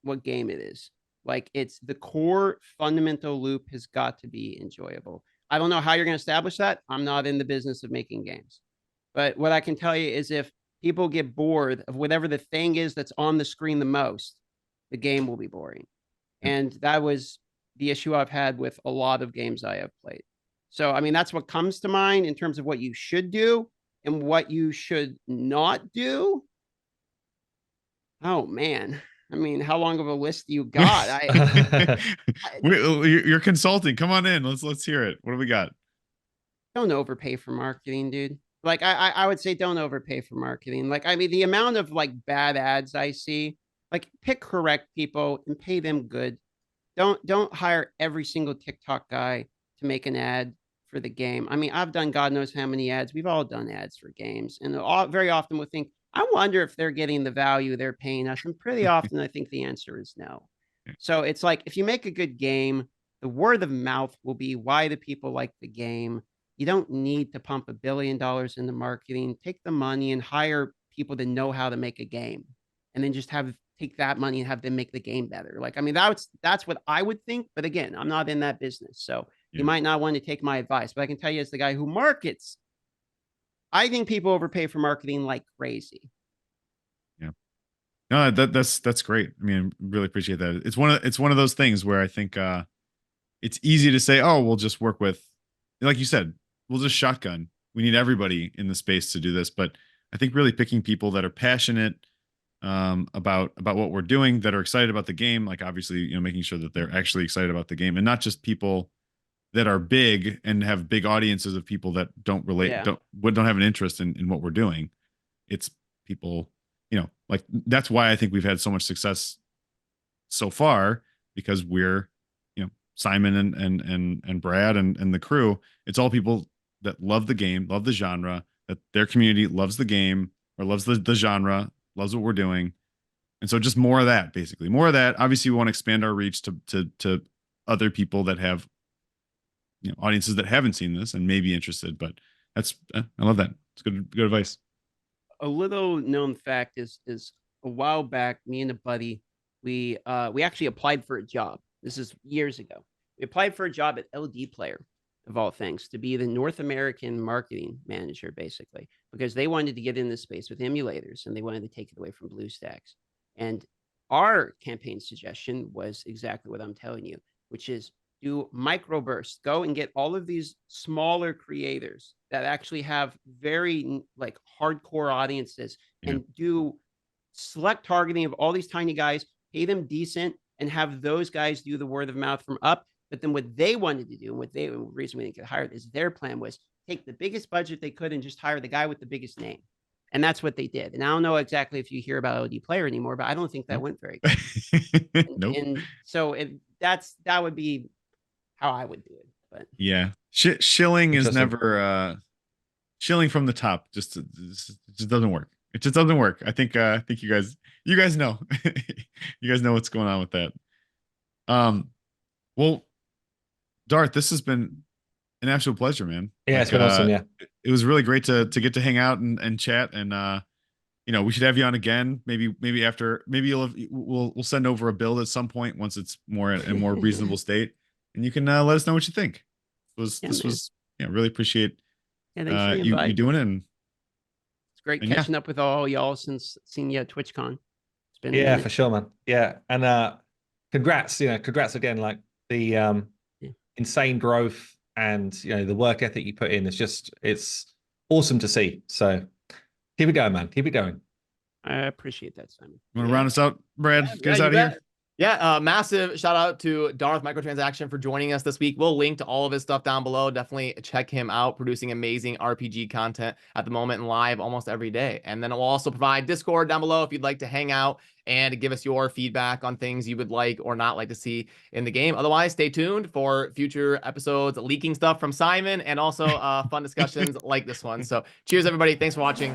what game it is. Like it's the core fundamental loop has got to be enjoyable. I don't know how you're going to establish that. I'm not in the business of making games. But what I can tell you is if people get bored of whatever the thing is that's on the screen the most, the game will be boring. And that was the issue I've had with a lot of games I have played. So, I mean, that's what comes to mind in terms of what you should do and what you should not do. Oh, man. I mean, how long of a list do you got? You're consulting. Come on in. Let's hear it. What do we got? don't overpay for marketing, dude. Like I would say don't overpay for marketing. Like, I mean, the amount of like bad ads I see, like pick correct people and pay them good. Don't hire every single TikTok guy to make an ad for the game. I mean, I've done God knows how many ads. We've all done ads for games, and very often we'll think, I wonder if they're getting the value they're paying us. And pretty often, I think the answer is no. So it's like, if you make a good game, the word of mouth will be why the people like the game. You don't need to pump $1 billion into marketing. Take the money and hire people that know how to make a game, and then just take that money and have them make the game better. Like, I mean, that's what I would think. But again, I'm not in that business, so you might not want to take my advice. But I can tell you, as the guy who markets, I think people overpay for marketing like crazy. Yeah. No, that's great. I mean, really appreciate that. It's one of those things where I think it's easy to say, oh, we'll just work with, like you said, we'll just shotgun. We need everybody in the space to do this. But I think really picking people that are passionate about what we're doing, that are excited about the game, like obviously, making sure that they're actually excited about the game, and not just people that are big and have big audiences of people that don't relate, don't have an interest in what we're doing. It's people, like, that's why I think we've had so much success so far, because we're, Simon and Brad and the crew. It's all people that love the game, love the genre, that their community loves the game or loves the genre, loves what we're doing. And so just more of that, basically. More of that. Obviously, we want to expand our reach to other people that have, audiences that haven't seen this and may be interested. But I love that. It's good advice. A little known fact is a while back, me and a buddy, we actually applied for a job. This is years ago. We applied for a job at LD Player, of all things, to be the North American marketing manager, basically, because they wanted to get in this space with emulators and they wanted to take it away from BlueStacks. And our campaign suggestion was exactly what I'm telling you, which is do microbursts. Go and get all of these smaller creators that actually have very like hardcore audiences and do select targeting of all these tiny guys, pay them decent, and have those guys do the word of mouth from up. But then what they wanted to do, and the reason we didn't get hired, is their plan was take the biggest budget they could and just hire the guy with the biggest name. And that's what they did. And I don't know exactly if you hear about LD Player anymore, but I don't think that went very good. Nope. And so that would be how I would do it. But yeah, shilling is never shilling from the top. It just doesn't work. It just doesn't work. I think you guys know. You guys know what's going on with that. Well, Darth, this has been an absolute pleasure, man. Yeah, it's been awesome. Yeah, it was really great to get to hang out and chat, and we should have you on again. Maybe after, we'll send over a build at some point once it's more in a more reasonable state, and you can let us know what you think. Really appreciate you doing it. And it's great catching up with all y'all since seeing you at TwitchCon. It's been for sure, man. Yeah, and congrats again, like the insane growth and the work ethic you put in. It's awesome to see. So keep it going, man. Keep it going. I appreciate that, Simon. You want to round us out, Brad? Get us out of here. Yeah, massive shout out to Darthmicrotransaction for joining us this week. We'll link to all of his stuff down below. Definitely check him out, producing amazing RPG content at the moment and live almost every day. And then we'll also provide Discord down below if you'd like to hang out and give us your feedback on things you would like or not like to see in the game. Otherwise, stay tuned for future episodes, leaking stuff from Simon, and also fun discussions like this one. So cheers, everybody. Thanks for watching.